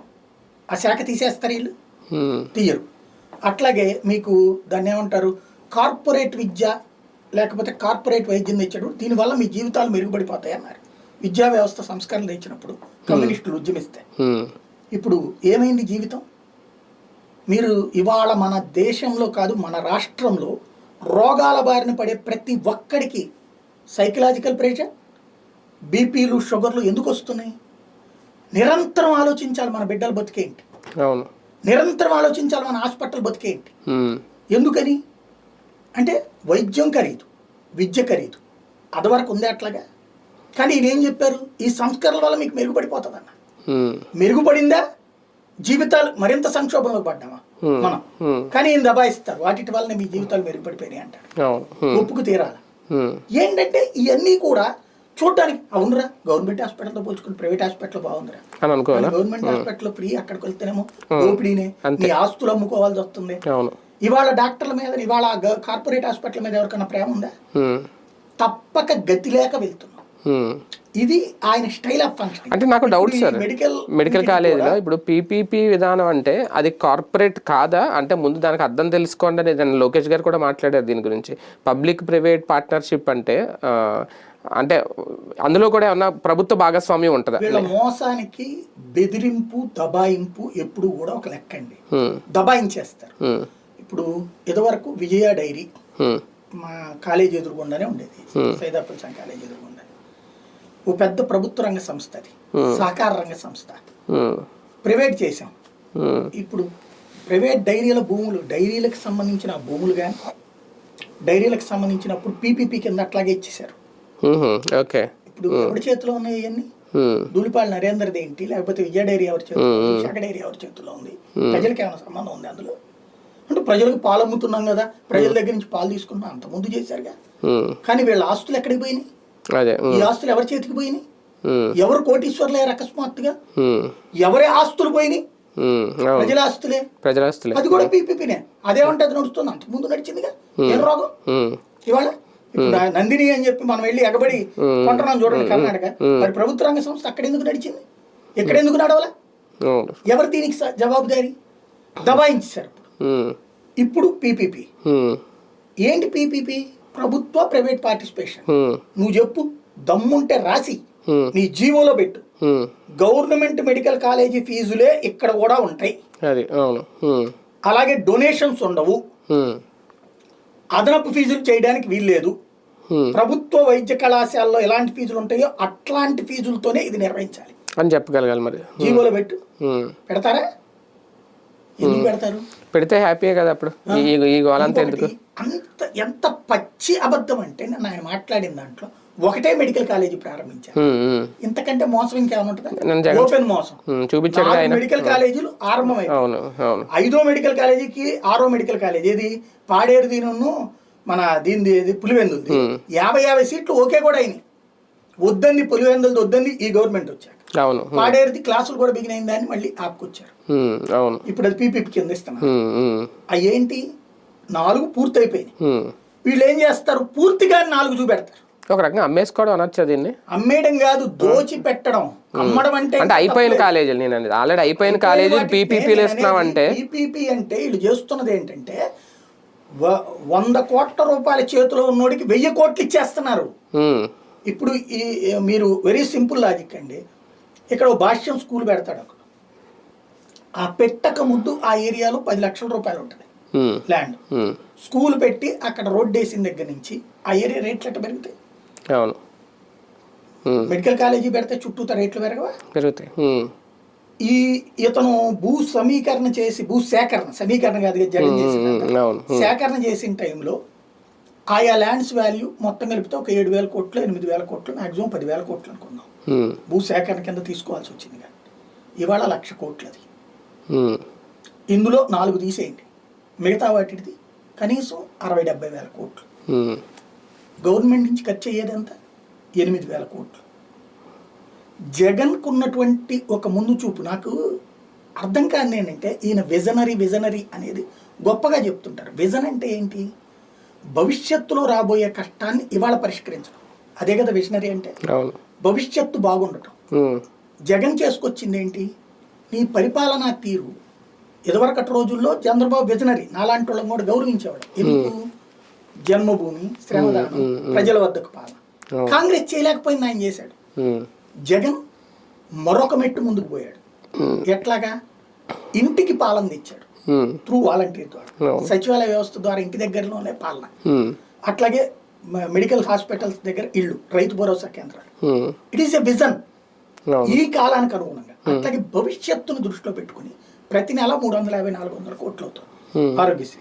ఆ శాఖ తీసేస్తారు వీళ్ళు, తీయరు. అట్లాగే మీకు దాన్ని ఏమంటారు, కార్పొరేట్ విద్య లేకపోతే కార్పొరేట్ వైద్యం తెచ్చాడు, దీనివల్ల మీ జీవితాలు మెరుగుపడిపోతాయి అన్నారు. విద్యా వ్యవస్థ సంస్కరణలు తెచ్చినప్పుడు కమ్యూనిస్టులు ఉద్యమిస్తే ఇప్పుడు ఏమైంది జీవితం? మీరు ఇవాళ మన దేశంలో కాదు, మన రాష్ట్రంలో రోగాల బారిన పడే ప్రతి ఒక్కడికి సైకలాజికల్ ప్రెషర్, బీపీలు, షుగర్లు ఎందుకు వస్తున్నాయి? నిరంతరం ఆలోచించాలి మన బిడ్డల బతికేంటి, నిరంతరం ఆలోచించాలి మన హాస్పిటల్ బతికేంటి. ఎందుకని అంటే వైద్యం ఖరీదు, విద్య ఖరీదు, అదివరకు ఉందే అట్లాగా. కానీ ఈయనేం చెప్పారు? ఈ సంస్కరణల వల్ల మీకు మెరుగుపడిపోతుంది అన్న. మెరుగుపడిందా? జీవితాలు మరింత సంక్షోభంలో పడ్డామా మనం? కానీ ఈయన దబాయిస్తారు, వాటి వల్లనే మీ జీవితాలు మెరుగుపడిపోయినాయి అంటారు. ఒప్పుకు తీరాలి. ఏంటంటే ఇవన్నీ కూడా చూడటానికి అవునురా, గవర్నమెంట్ హాస్పిటల్తో పోల్చుకుని ప్రైవేట్ హాస్పిటల్ బాగుందిరా, గవర్నమెంట్ హాస్పిటల్ ఫ్రీ, అక్కడికి వెళ్తేనేమో దోపిడీనే, నీ ఆస్తులు అమ్ముకోవాల్సి వస్తుంది. ఇవాళ డాక్టర్ల మీద, ఇవాళ కార్పొరేట్ హాస్పిటల్ మీద ఎవరికైనా ప్రేమ ఉందా? తప్పక గతి లేక వెళ్తున్నాం. ఇది ఆయన స్టైల్ ఆఫ్ ఫంక్షన్. అంటే నాకు డౌట్ సార్, మెడికల్ కాలేజీలో ఇప్పుడు పీపీపీ విధానం అంటే అది కార్పొరేట్ కాదా? అంటే ముందు దానికి అర్థం తెలుసుకోండి అని లోకేష్ గారు కూడా మాట్లాడారు దీని గురించి. పబ్లిక్ ప్రైవేట్ పార్ట్నర్షిప్ అంటే అంటే అందులో కూడా ఏమన్నా ప్రభుత్వ భాగస్వామ్యం ఉంటుందా? వీళ్ళ మోసానికి బెదిరింపు దబాయింపు ఎప్పుడు కూడా ఒక లెక్క అండి. దబాయించేస్తారు. ఇప్పుడు ఇదివరకు విజయ డైరీ మా కాలేజీ ఎదురుగుండానే ఉండేది, సైదాపూర్ కాలేజీ ఎదురుగుండా. ఓ పెద్ద ప్రభుత్వ రంగ సంస్థ, అది సహకార రంగ సంస్థ. ప్రైవేట్ చేసాం. ఇప్పుడు ప్రైవేట్ డైరీల భూములు, డైరీలకు సంబంధించిన భూములు కానీ డైరీలకు సంబంధించినప్పుడు పీపీపీ కింద అట్లాగే ఇచ్చేసారు. ఇప్పుడు ఎవరి చేతిలో ఉన్నాయి ఇవన్నీ? దూలిపాల నరేందర్ది ఏంటి, లేకపోతే విజయ డైరీ ఎవరి చేతిలో, విశాఖ డైరీ ఎవరి చేతిలో ఉంది? ప్రజలకు ఏమైనా సంబంధం ఉంది అందులో? అంటే ప్రజలకు పాలు అమ్ముతున్నాం కదా, ప్రజల దగ్గర నుంచి పాలు తీసుకున్నాం, అంత ముందు చేశారుగా. కానీ వీళ్ళ ఆస్తులు ఎక్కడికి పోయినాయి? ఈ ఆస్తులు ఎవరి చేతికి పోయినాయి? ఎవరు కోటీశ్వర్లు అయ్యారు అకస్మాత్తుగా? ఎవరి ఆస్తులు పోయినాయి? ప్రజల ఆస్తులే. అది కూడా పీపీపీనే. అదేమంటే అది నడుస్తుంది, అంత ముందు నడిచిందిగా. ఏం రోగం ఇవాళ? నందిని అని చెప్పి మనం వెళ్ళి ఎగబడి కొంటున్నాం చూడండి కర్ణాటక. మరి ప్రభుత్వ రంగ సంస్థ అక్కడ ఎందుకు నడిచింది, ఎక్కడ ఎందుకు నడవాలా? ఎవరు దీనికి జవాబుదారీ? దబాయించారు. ఇప్పుడు పీపీపీ ఏంటి? పీపీపీ ప్రభుత్వ ప్రైవేట్ పార్టిసిపేషన్. నువ్వు చెప్పు, దమ్ముంటే రాసి నీ జీవోలో పెట్టు. గవర్నమెంట్ మెడికల్ కాలేజీ ఫీజులే ఇక్కడ కూడా ఉంటాయి, అలాగే డొనేషన్స్ ఉండవు, అదనపు ఫీజులు చేయడానికి వీల్లేదు. ప్రభుత్వ వైద్య కళాశాలలో ఎలాంటి ఫీజులు ఉంటాయో అట్లాంటి ఫీజులతోనే ఇది నిర్వహించాలి అని చెప్పగలగాలి. మరి జీవోలో పెట్టు. పెడతారా? ఎందుకు పెడతారు? పెడితే హ్యాపీయే కదా. అప్పుడు అంత ఎంత పచ్చి అబద్ధం అంటే, నేను ఆయన మాట్లాడిన దాంట్లో ఒకటే మెడికల్ కాలేజీ ప్రారంభించారు. ఇంతకంటే మోసం ఇంకేమైనా ఉంటుందా? ఓపెన్ మోసం చూపించారు. మెడికల్ కాలేజీలు ఆరంభమై 5వ మెడికల్ కాలేజీకి 6వ మెడికల్ కాలేజీ ఏది పాడేరు దీని మన దీనిది పులివెందులది 50 సీట్లు ఓకే కూడా అయినాయి. వద్దంది పులివెందులది, వద్దంది ఈ గవర్నమెంట్ వచ్చాక. పాడేరుది క్లాసులు కూడా బిగిన్ అయిన దాన్ని మళ్ళీ ఆపుకొచ్చారు. ఇప్పుడు అది పీపీపీ కింద ఇస్తున్నారు. అవి ఏంటి? 4 పూర్తి అయిపోయినాయి. వీళ్ళు ఏం చేస్తారు? పూర్తిగా 4 చూపెడతారు. ఒక రకంగా అమ్మేసుకోవడం అనొచ్చు. దీన్ని అమ్మేయడం కాదు, దోచి పెట్టడం. అమ్మడం అంటే అయిపోయిన కాలేజీలు, నేను అనేది ఆల్రెడీ అయిపోయిన కాలేజీలు పీపీపీలు ఇస్తున్నాం అంటే. పీపీపీ అంటే వీళ్ళు చేస్తున్నది ఏంటంటే 100 కోట్ల రూపాయల చేతిలో ఉన్నోడికి 1000 కోట్లు ఇచ్చేస్తున్నారు. ఇప్పుడు ఈ మీరు వెరీ సింపుల్ లాజిక్ అండి. ఇక్కడ భాష్యం స్కూల్ పెడతాడు, అక్కడ ఆ పెట్టక ముందు ఆ ఏరియాలో 10 లక్షల రూపాయలు ఉంటుంది ల్యాండ్. స్కూల్ పెట్టి అక్కడ రోడ్ వేసిన దగ్గర నుంచి ఆ ఏరియా రేట్లు ఎట్లా పెరుగుతాయి? మెడికల్ కాలేజీ పెడితే చుట్టూత రేట్లు పెరుగుతాయి. ఇతను భూ సమీకరణ చేసి, భూ సమీకరణ కాదు జగన్ చేసిన సేకరణ చేసిన టైంలో ఆయా ల్యాండ్స్ వాల్యూ మొత్తం కలిపితే ఒక 7,000 కోట్లు 8,000 కోట్లు మాక్సిమం 10,000 కోట్లు అనుకున్నాం. భూ సేకరణ కింద తీసుకోవాల్సి వచ్చింది. కానీ ఇవాళ 1,00,000 కోట్లు అది. ఇందులో 4 తీసేయండి, మిగతా వాటిది కనీసం 60,000-70,000 కోట్లు. గవర్నమెంట్ నుంచి ఖర్చు అయ్యేదంతా 8,000 కోట్లు. జగన్కు ఉన్నటువంటి ఒక ముందు చూపు నాకు అర్థం కాదు. ఏంటంటే ఈయన విజనరీ అనేది గొప్పగా చెప్తుంటారు. విజన్ అంటే ఏంటి? భవిష్యత్తులో రాబోయే కష్టాన్ని ఇవాళ పరిష్కరించడం, అదే కదా విజనరీ అంటే. భవిష్యత్తు బాగుండటం. జగన్ చేసుకొచ్చింది ఏంటి? నీ పరిపాలనా తీరు. ఇదివరకటి రోజుల్లో చంద్రబాబు విజనరీ, నాలాంటి వాళ్ళని కూడా గౌరవించేవాడు. ఎందుకు? జన్మభూమి, శ్రమదానం, ప్రజల వద్దకు పాలన. కాంగ్రెస్ చేయలేకపోయింది, ఆయన చేశాడు. జగన్ మరొక మెట్టు ముందుకు పోయాడు. ఎట్లాగా? ఇంటికి పాలన తెచ్చాడు త్రూ వాలంటీర్ ద్వారా, సచివాలయ వ్యవస్థ ద్వారా ఇంటి దగ్గరలోనే పాలన. అట్లాగే మెడికల్ హాస్పిటల్స్ దగ్గర ఇళ్ళు, రైతు భరోసా కేంద్రాలు. ఇట్ ఈస్ ఎ విజన్ ఈ కాలానికి అనుగుణంగా. అట్లాగే భవిష్యత్తును దృష్టిలో పెట్టుకుని ప్రతి నెల 350-400 కోట్లు అవుతుంది ఆరోగ్యశ్రీ.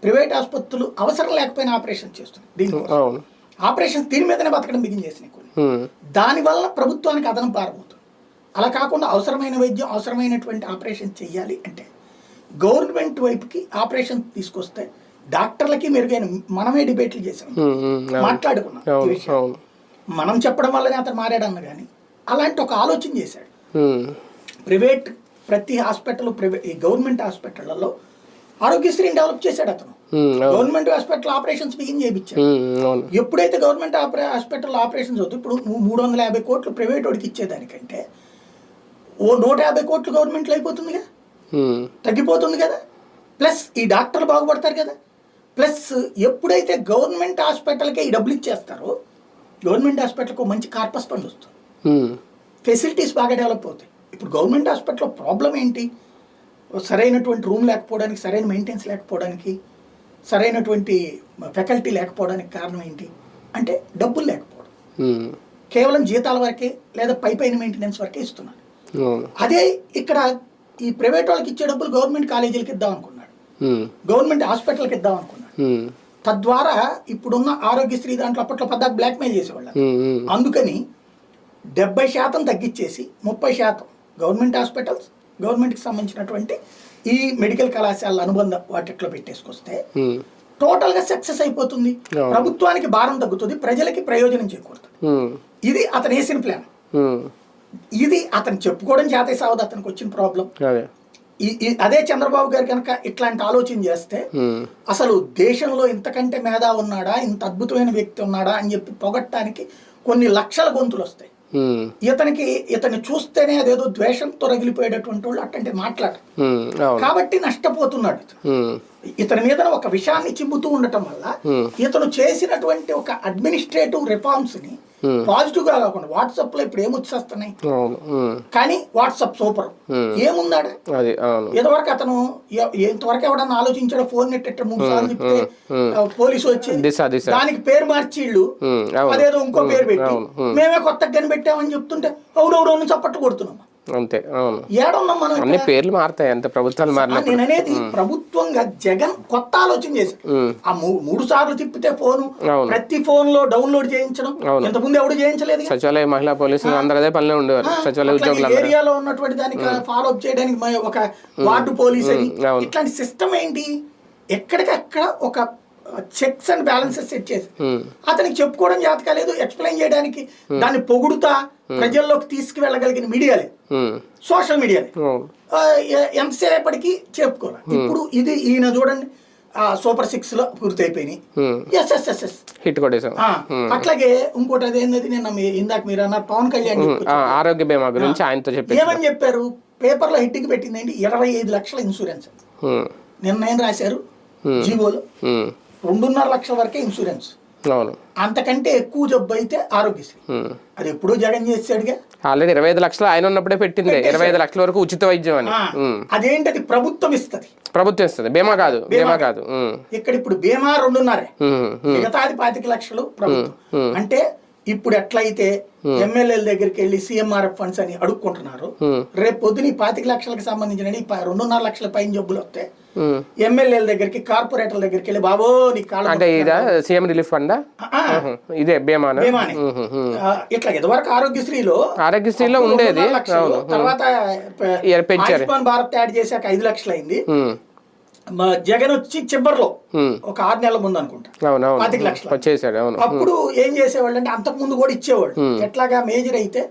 ప్రైవేట్ ఆసుపత్రులు అవసరం లేకపోయినా ఆపరేషన్ చేస్తున్నాయి. దీనికోసం ఆపరేషన్ దీని మీదనే బతకడం బిగిన్ చేసినాయి కొన్ని. దానివల్ల ప్రభుత్వానికి అదనం పారబోతుంది. అలా కాకుండా అవసరమైన వైద్యం, అవసరమైనటువంటి ఆపరేషన్ చెయ్యాలి అంటే గవర్నమెంట్ వైపుకి ఆపరేషన్ తీసుకొస్తే డాక్టర్లకి మెరుగైన. మనమే డిబేట్లు చేసాం, మాట్లాడుకున్నాం ఈ విషయం. మనం చెప్పడం వల్లనే అతను మారాడన్న కానీ అలాంటి ఒక ఆలోచన చేశాడు. ప్రైవేట్ ప్రతి హాస్పిటల్, ఈ గవర్నమెంట్ హాస్పిటళ్లలో ఆరోగ్యశ్రీని డెవలప్ చేశాడు అతను. గవర్నమెంట్ హాస్పిటల్ ఆపరేషన్స్ బిగిన్ చేయించాడు. ఎప్పుడైతే గవర్నమెంట్ హాస్పిటల్ ఆపరేషన్స్ అవుతుంది, ఇప్పుడు 350 కోట్లు ప్రైవేట్ వాడికి ఇచ్చేదానికంటే 150 కోట్లు గవర్నమెంట్లో అయిపోతుందిగా, తగ్గిపోతుంది కదా. ప్లస్ ఈ డాక్టర్లు బాగుపడతారు కదా. ప్లస్ ఎప్పుడైతే గవర్నమెంట్ హాస్పిటల్కే ఈ డబ్బులు ఇచ్చేస్తారో గవర్నమెంట్ హాస్పిటల్కి మంచి కార్పస్ ఫండ్ వస్తుంది, ఫెసిలిటీస్ బాగా డెవలప్ అవుతాయి. ఇప్పుడు గవర్నమెంట్ హాస్పిటల్లో ప్రాబ్లం ఏంటి? సరైనటువంటి రూమ్ లేకపోవడానికి, సరైన మెయింటెనెన్స్ లేకపోవడానికి, సరైనటువంటి ఫ్యాకల్టీ లేకపోవడానికి కారణం ఏంటి అంటే డబ్బులు లేకపోవడం. కేవలం జీతాల వరకే లేదా పైన మెయింటెనెన్స్ వరకే ఇస్తున్నారు. అదే ఇక్కడ ఈ ప్రైవేట్ వాళ్ళకి ఇచ్చే డబ్బులు గవర్నమెంట్ కాలేజీలకి ఇద్దాం అనుకున్నాడు, గవర్నమెంట్ హాస్పిటల్కి ఇద్దాం అనుకున్నాడు. తద్వారా ఇప్పుడున్న ఆరోగ్యశ్రీ దాంట్లో అప్పట్లో పద్దాకు బ్లాక్మెయిల్ చేసేవాళ్ళు. అందుకని 70% తగ్గించేసి 30% గవర్నమెంట్ హాస్పిటల్స్, గవర్నమెంట్కి సంబంధించినటువంటి ఈ మెడికల్ కళాశాలల అనుబంధ వాటిట్లో పెట్టేసుకొస్తే టోటల్గా సక్సెస్ అయిపోతుంది. ప్రభుత్వానికి భారం తగ్గుతుంది, ప్రజలకి ప్రయోజనం చేకూరుతుంది. ఇది అతను వేసిన ప్లాన్. ఇది అతను చెప్పుకోవడం చేతే సావదు అతనికి వచ్చిన ప్రాబ్లం. అదే చంద్రబాబు గారు కనుక ఇట్లాంటి ఆలోచన చేస్తే అసలు దేశంలో ఇంతకంటే మేధా ఉన్నాడా, ఇంత అద్భుతమైన వ్యక్తి ఉన్నాడా అని చెప్పి పొగట్టడానికి కొన్ని లక్షల గొంతులు వస్తాయి. ఇతన్ని చూస్తేనే అదేదో ద్వేషంతో రగిలిపోయేటటువంటి వాళ్ళు అట్లాంటి మాట్లాడరు. కాబట్టి నష్టపోతున్నాడు. ఇతని మీద ఒక విషయాన్ని చిమ్ముతూ ఉండటం వల్ల ఇతను చేసినటువంటి ఒక అడ్మినిస్ట్రేటివ్ రిఫార్మ్స్ ని పాజిటివ్ గా కాకుండా వాట్సాప్ లో ఇప్పుడు ఏమొచ్చేస్తున్నాయి, కానీ వాట్సాప్ సూపర్ ఏముందాడ. ఇదివరకు అతను ఎంతవరకు ఎవడన్నా ఆలోచించాడో ఫోన్ నెట్ 3 సార్లు చెప్తే పోలీసు వచ్చి దానికి పేరు మార్చి ఇళ్ళు అదేదో ఇంకో పేరు పెట్టి మేమే కొత్తగా కనిపెట్టామని చెప్తుంటే అవునవును చప్పట్లు కొడుతున్నాం. అంతే, ఏడున్నాం మనం. అన్ని పేర్లు మారుతాయి, అంత ప్రభుత్వాలు మారినా. నేను అనేది ప్రభుత్వంగా జగన్ కొత్త ఆలోచన చేశాడు. ఆ 3 సార్లు తిప్పితే ఫోను ప్రతి ఫోన్ లో డౌన్లోడ్ చేయించడం ఇంతకుముందు ఎవడు చేయించలేదు. సచివాలయ మహిళా పోలీసులు అందరూ అదే పనిలో ఉండేవారు. సచివాలయ ఉద్యోగులు ఏరియాలో ఉన్నటువంటి దానికి ఫాలో అప్ చేయడానికి ఒక వార్డు పోలీస్ అని ఇట్లాంటి సిస్టమ్ ఏంటి, ఎక్కడికక్కడ ఒక చెక్స్ అండ్ బ్యాలెన్సెస్ సెట్ చేసి అతనికి చెప్పుకోవడం జాత కాలేదు, ఎక్స్ప్లెయిన్ చేయడానికి దాన్ని పొగుడుతా ప్రజల్లోకి తీసుకువెళ్ళగలిగిన మీడియా లేదు, సోషల్ మీడియా లేదు. ఎంతసేపటికి చెప్పుకోవాలి. ఇప్పుడు ఇది ఈయన చూడండి సూపర్ 6 లో పూర్తి అయిపోయినాయి. హిట్ కొట్టేసాం. అట్లాగే ఇంకోటి అదేంది నిన్న ఇందాక మీరు అన్నారు పవన్ కళ్యాణ్ ఆరోగ్య బీమా గురించి ఆయనతో చెప్పి ఏమని చెప్పారు, పేపర్ లో హిట్టింగ్ పెట్టింది ఏంటి 25 లక్షల ఇన్సూరెన్స్. నిన్న ఏం రాశారు జీవోలో 2.5 లక్షల వరకే ఇన్సూరెన్స్. అంతకంటే ఎక్కువ జబ్బు అయితే ఆరోగ్యశ్రీ. అది ఎప్పుడూ జగన్ చేసాడుగా. ఆల్రెడీ 25 లక్షలు ఆయన ఉన్నప్పుడే పెట్టింది, 25 లక్షల వరకు ఉచిత వైద్యం అని. అదేంటది ప్రభుత్వం ఇస్తుంది, ప్రభుత్వం ఇస్తుంది, బీమా కాదు. బీమా కాదు ఇక్కడ. ఇప్పుడు బీమా 2.5, మిగతాది 25 లక్షలు ప్రభుత్వం. అంటే ఇప్పుడు ఎట్లయితే ఎమ్మెల్యేల దగ్గరికి వెళ్ళి సీఎంఆర్ఎఫ్ ఫండ్స్ అని అడుక్కుంటున్నారు, రేపు పొద్దున 25 లక్షలకు సంబంధించిన 2.5 లక్షల పైన జబ్బులు వస్తే ఎమ్మెల్యేల దగ్గరికి కార్పొరేటర్ల దగ్గరికి వెళ్ళి బాబో నీ కాళ్ళ అంటే సీఎం రిలీఫ్ ఫండ్ ఇదే బీమాని ఇట్లా ఇదివరకు ఆరోగ్యశ్రీలో ఉండేది. తర్వాత ఆయుష్మాన్ భారత్ యాడ్ చేశాక 5 లక్షలు అయింది. జగన్ వచ్చి చివరిలో ఒక 6 నెలల ముందు అనుకుంటా 25 లక్షలు వచ్చేసాడు. అప్పుడు ఏం చేసేవాళ్ళు అంటే అంతకు ముందు కూడా ఇచ్చేవాళ్ళు. ఎట్లాగా మేజర్ అయితే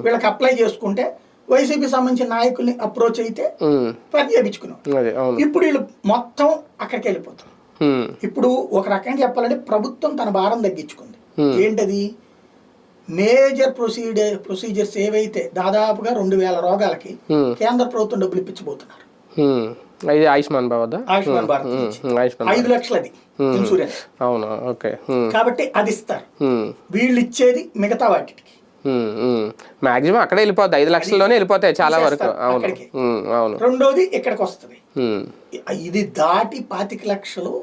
వీళ్ళకి అప్లై చేసుకుంటే వైసీపీ సంబంధించిన నాయకుల్ని అప్రోచ్ అయితే పని చేయించుకున్నాం. ఇప్పుడు వీళ్ళు మొత్తం అక్కడికి వెళ్ళిపోతారు. ఇప్పుడు ఒక రకంగా చెప్పాలంటే ప్రభుత్వం తన భారం తగ్గించుకుంది. ఏంటది, మేజర్ ప్రొసీజర్స్ ఏవైతే దాదాపుగా 2000 రోగాలకి కేంద్ర ప్రభుత్వం డబ్బులు ఇప్పించబోతున్నారు. ఆయుష్మాన్ భారత్ 5 లక్షలది ఇన్సూరెన్స్. అవును, ఓకే. కాబట్టి అది ఇస్తారు. వీళ్ళు ఇచ్చేది మిగతా వాటికి మాక్సిమం అక్కడే వెళ్ళిపోద్ది, 5 లక్షల్లోనే వెళ్ళిపోతాయి చాలా వరకు. అవును. రెండోది ఇక్కడికి వస్తుంది. ఇది దాటి 25 లక్షలు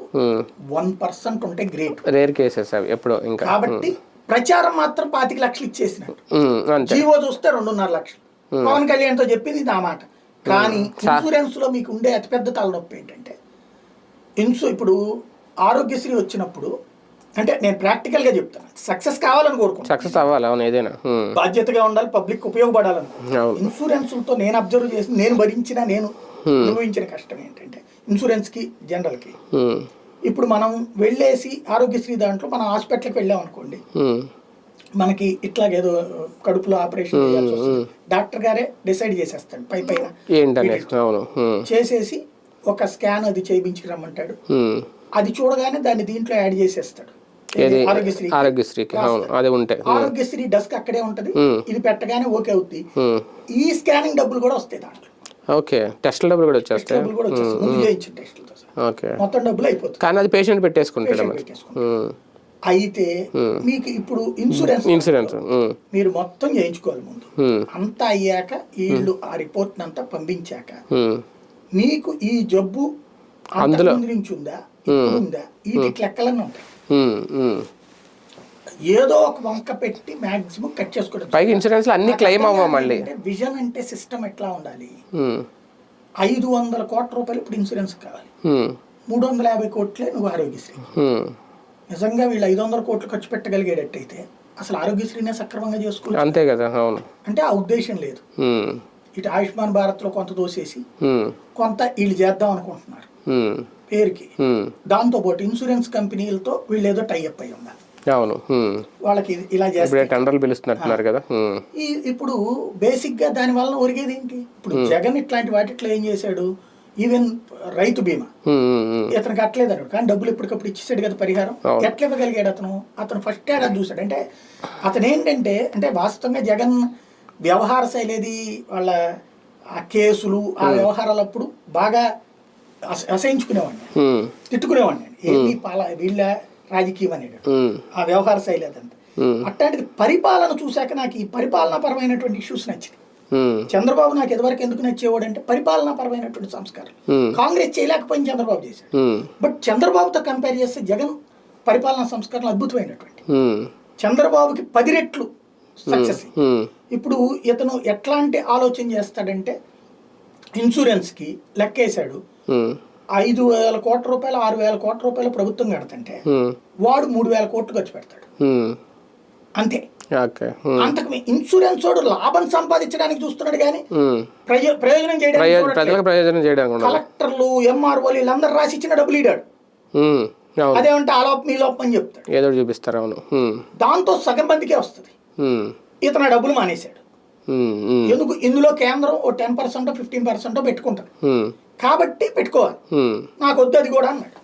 1% ఉంటే గ్రేట్, రేర్ కేసెస్ అవి ఎప్పుడో. ఇంకా కాబట్టి ప్రచారం మాత్రం 25 లక్షలు ఇచ్చేసినట్టు. జీవో చూస్తే 2.5 లక్షలు. పవన్ కళ్యాణ్ తో చెప్పింది నా మాట. కానీ ఇన్సూరెన్స్ లో మీకు ఉండే అతిపెద్ద తలనొప్పి ఏంటంటే ఇప్పుడు ఆరోగ్యశ్రీ వచ్చినప్పుడు అంటే నేను ప్రాక్టికల్ గా చెప్తాను, సక్సెస్ కావాలని కోరుకుంటాను, సక్సెస్ అవ్వాలి. అవును, ఏదైనా బాధ్యతగా ఉండాలి, పబ్లిక్ ఉపయోగపడాలని. ఇన్సూరెన్స్ తో నేను అబ్జర్వ్ చేసి నేను భరించిన నేను అనుభవించిన కష్టం ఏంటంటే ఇన్సూరెన్స్ కి జనరల్ కి ఇప్పుడు మనం వెళ్ళేసి ఆరోగ్యశ్రీ దాంట్లో మనం హాస్పిటల్కి వెళ్ళాం అనుకోండి, మనకి ఇట్లాగేదో కడుపులో ఆపరేషన్ చేయాల్సి వస్తుంది, డాక్టర్ గారే డిసైడ్ చేసేస్తాడు పైన చేసేసి ఒక స్కాన్ అది చేయించుకు రమ్మంటాడు, అది చూడగానే దాన్ని దీంట్లో యాడ్ చేసేస్తాడు. ఆరోగ్యశ్రీకి ఆరోగ్యశ్రీ డెస్క్ అక్కడే ఉంటది, ఇది పెట్టగానే ఓకే అవుద్ది. ఈ స్కానింగ్ డబ్బులు కూడా వస్తాయి దాంట్లో. ఓకే, టెస్ట్ల డబ్బులు కూడా వచ్చేస్తాయి. ముందు చేయించిన టెస్టులతో మొత్తం డబ్బులు అయిపోతుంది. కానీ అది పేషెంట్ పెట్టేసుకుంటాడు. అయితే మీకు ఇప్పుడు ఇన్సూరెన్స్ మీరు మొత్తం చేయించుకోవాలి ముందు. అంతా అయ్యాక వీళ్ళు ఆ రిపోర్ట్ అంతా పంపించాక మీకు ఈ జబ్బు అందులో నుంచి ఉందా ఇప్పుడు ఉందా వీటికి లెక్కలన్నీ ఉంటాయి. ఏదో ఒక వంక పెట్టి మాక్సిమం కట్ చేసుకోవడం. పైగా ఇన్సూరెన్స్ అన్ని క్లెయిమ్ అవ్వ. మళ్ళీ విజన్ అంటే సిస్టమ్ ఎట్లా ఉండాలి, 500 కోట్ల రూపాయలు ఇప్పుడు ఇన్సూరెన్స్ కావాలి, 350 కోట్లే నువ్వు ఆరోగ్యశ్రీ. నిజంగా వీళ్ళు 500 కోట్లు ఖర్చు పెట్టగలిగేటట్టయితే అసలు ఆరోగ్యశ్రీనే సక్రమంగా చేసుకోవాలి. అంతే కదా. అవును. అంటే ఆ ఉద్దేశం లేదు. ఇటు ఆయుష్మాన్ భారత్ లో కొంత దోసేసి కొంత వీళ్ళు చేద్దాం అనుకుంటున్నారు పేరుకి. దాంతో పాటు ఇన్సూరెన్స్ కంపెనీలతో వీళ్ళు ఏదో టైఅప్ అయి ఉన్నారు. అవును. వాళ్ళకి ఇలా చేస్తారు పిలుస్తున్నారు కదా. ఇప్పుడు బేసిక్ గా దాని వల్ల ఒరిగేది ఏంటి? ఇప్పుడు జగన్ ఇట్లాంటి వాటిట్లో ఏం చేశాడు, ఈవెన్ రైతు బీమా ఇతను కట్టలేదన్నాడు, కానీ డబ్బులు ఎప్పటికప్పుడు ఇచ్చేసాడు కదా పరిహారం. ఎట్లా ఇవ్వగలిగాడు అతను ఫస్ట్ ఏడాది చూశాడు. అంటే అతను ఏంటంటే అంటే వాస్తవంగా జగన్ వ్యవహార శైలి వాళ్ళ ఆ కేసులు ఆ వ్యవహారాలప్పుడు బాగా అసహించుకునేవాడిని, తిట్టుకునేవాడిని. ఏంటి వీళ్ళ రాజకీయం అనేది ఆ వ్యవహార శైలి అదంతా. అట్లాంటిది పరిపాలన చూశాక నాకు ఈ పరిపాలనా పరమైనటువంటి ఇష్యూస్ నచ్చింది. చంద్రబాబు నాకు ఎదువరకు ఎందుకు నచ్చేవాడు అంటే పరిపాలనా పరమైనటువంటి సంస్కారం. కాంగ్రెస్ చేయలేకపోయింది, చంద్రబాబు చేశాడు. బట్ చంద్రబాబుతో కంపేర్ చేస్తే జగన్ పరిపాలనా సంస్కారం అద్భుతమైనటువంటి. చంద్రబాబుకి 10 రెట్లు సక్సెస్. ఇప్పుడు ఇతను ఎట్లాంటి ఆలోచన చేస్తాడంటే ఇన్సూరెన్స్ కి లెక్కేశాడు, 5,000 కోట్ల రూపాయలు 6,000 కోట్ల రూపాయలు ప్రభుత్వం కడతంటే వాడు 3,000 కోట్లు ఖర్చు పెడతాడు అంతే. అంతకు ఇన్సూరెన్స్ వాడు లాభం సంపాదించడానికి చూస్తున్నాడు కానీ ప్రయోజనం చేయడానికి. కలెక్టర్లు ఎంఆర్ఓలు వీళ్ళందరూ రాసి ఇచ్చిన డబ్బులు ఇడాడు. అదేమంటే ఆలోపం ఈ లోపం అని చెప్తాడు, ఏదో చూపిస్తారు. అవును. దాంతో సగం మందికే వస్తుంది. ఇతను డబ్బులు మానేశాడు. ఎందుకు? ఇందులో కేంద్రం ఓ 10% 15% పెట్టుకుంటారు కాబట్టి పెట్టుకోవాలి, నాకు వద్దు అది కూడా అన్నాడు.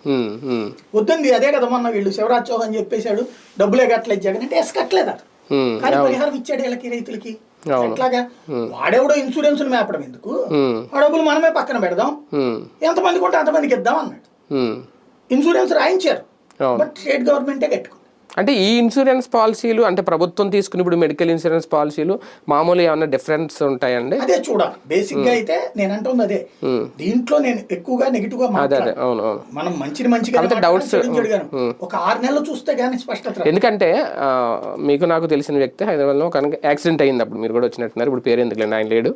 వద్దంది అదే కదా మొన్న వీళ్ళు శివరాజ్ చౌహాన్ చెప్పేశాడు డబ్బులే కట్టలేదు జగన్ అంటే కట్టలేదు. కానీ పరిహారం ఇచ్చాడు వీళ్ళకి రైతులకి. ఎట్లాగా? వాడెవడో ఇన్సూరెన్స్ మేపడం ఎందుకు, ఆ డబ్బులు మనమే పక్కన పెడదాం, ఎంతమందికి ఉంటే అంతమందికి ఇద్దాం అన్నాడు. ఇన్సూరెన్స్ రాయించారు, బట్ స్టేట్ గవర్నమెంటే కట్టుకుంది. అంటే ఈ ఇన్సూరెన్స్ పాలసీలు అంటే ప్రభుత్వం తీసుకుని ఇప్పుడు మెడికల్ ఇన్సూరెన్స్ పాలసీలు మామూలు ఏమన్నా డిఫరెన్స్ ఉంటాయండి? అదే చూడాలి. బేసిక్ గా అయితే నేను అంటుంది అదే. దీంట్లో నేను ఎక్కువగా నెగిటివ్ గా మాట్లాడాను. మనం మంచిగా డౌట్స్ ఒక 6 నెలలు చూస్తే గానీ స్పష్టత. ఎందుకంటే మీకు నాకు తెలిసిన వ్యక్తి హైదరాబాద్లో ఒక యాక్సిడెంట్ అయింది, అప్పుడు మీరు కూడా వచ్చినట్టున్నారు, ఇప్పుడు పేరు ఎందుకులేండి, ఆయన లేడు.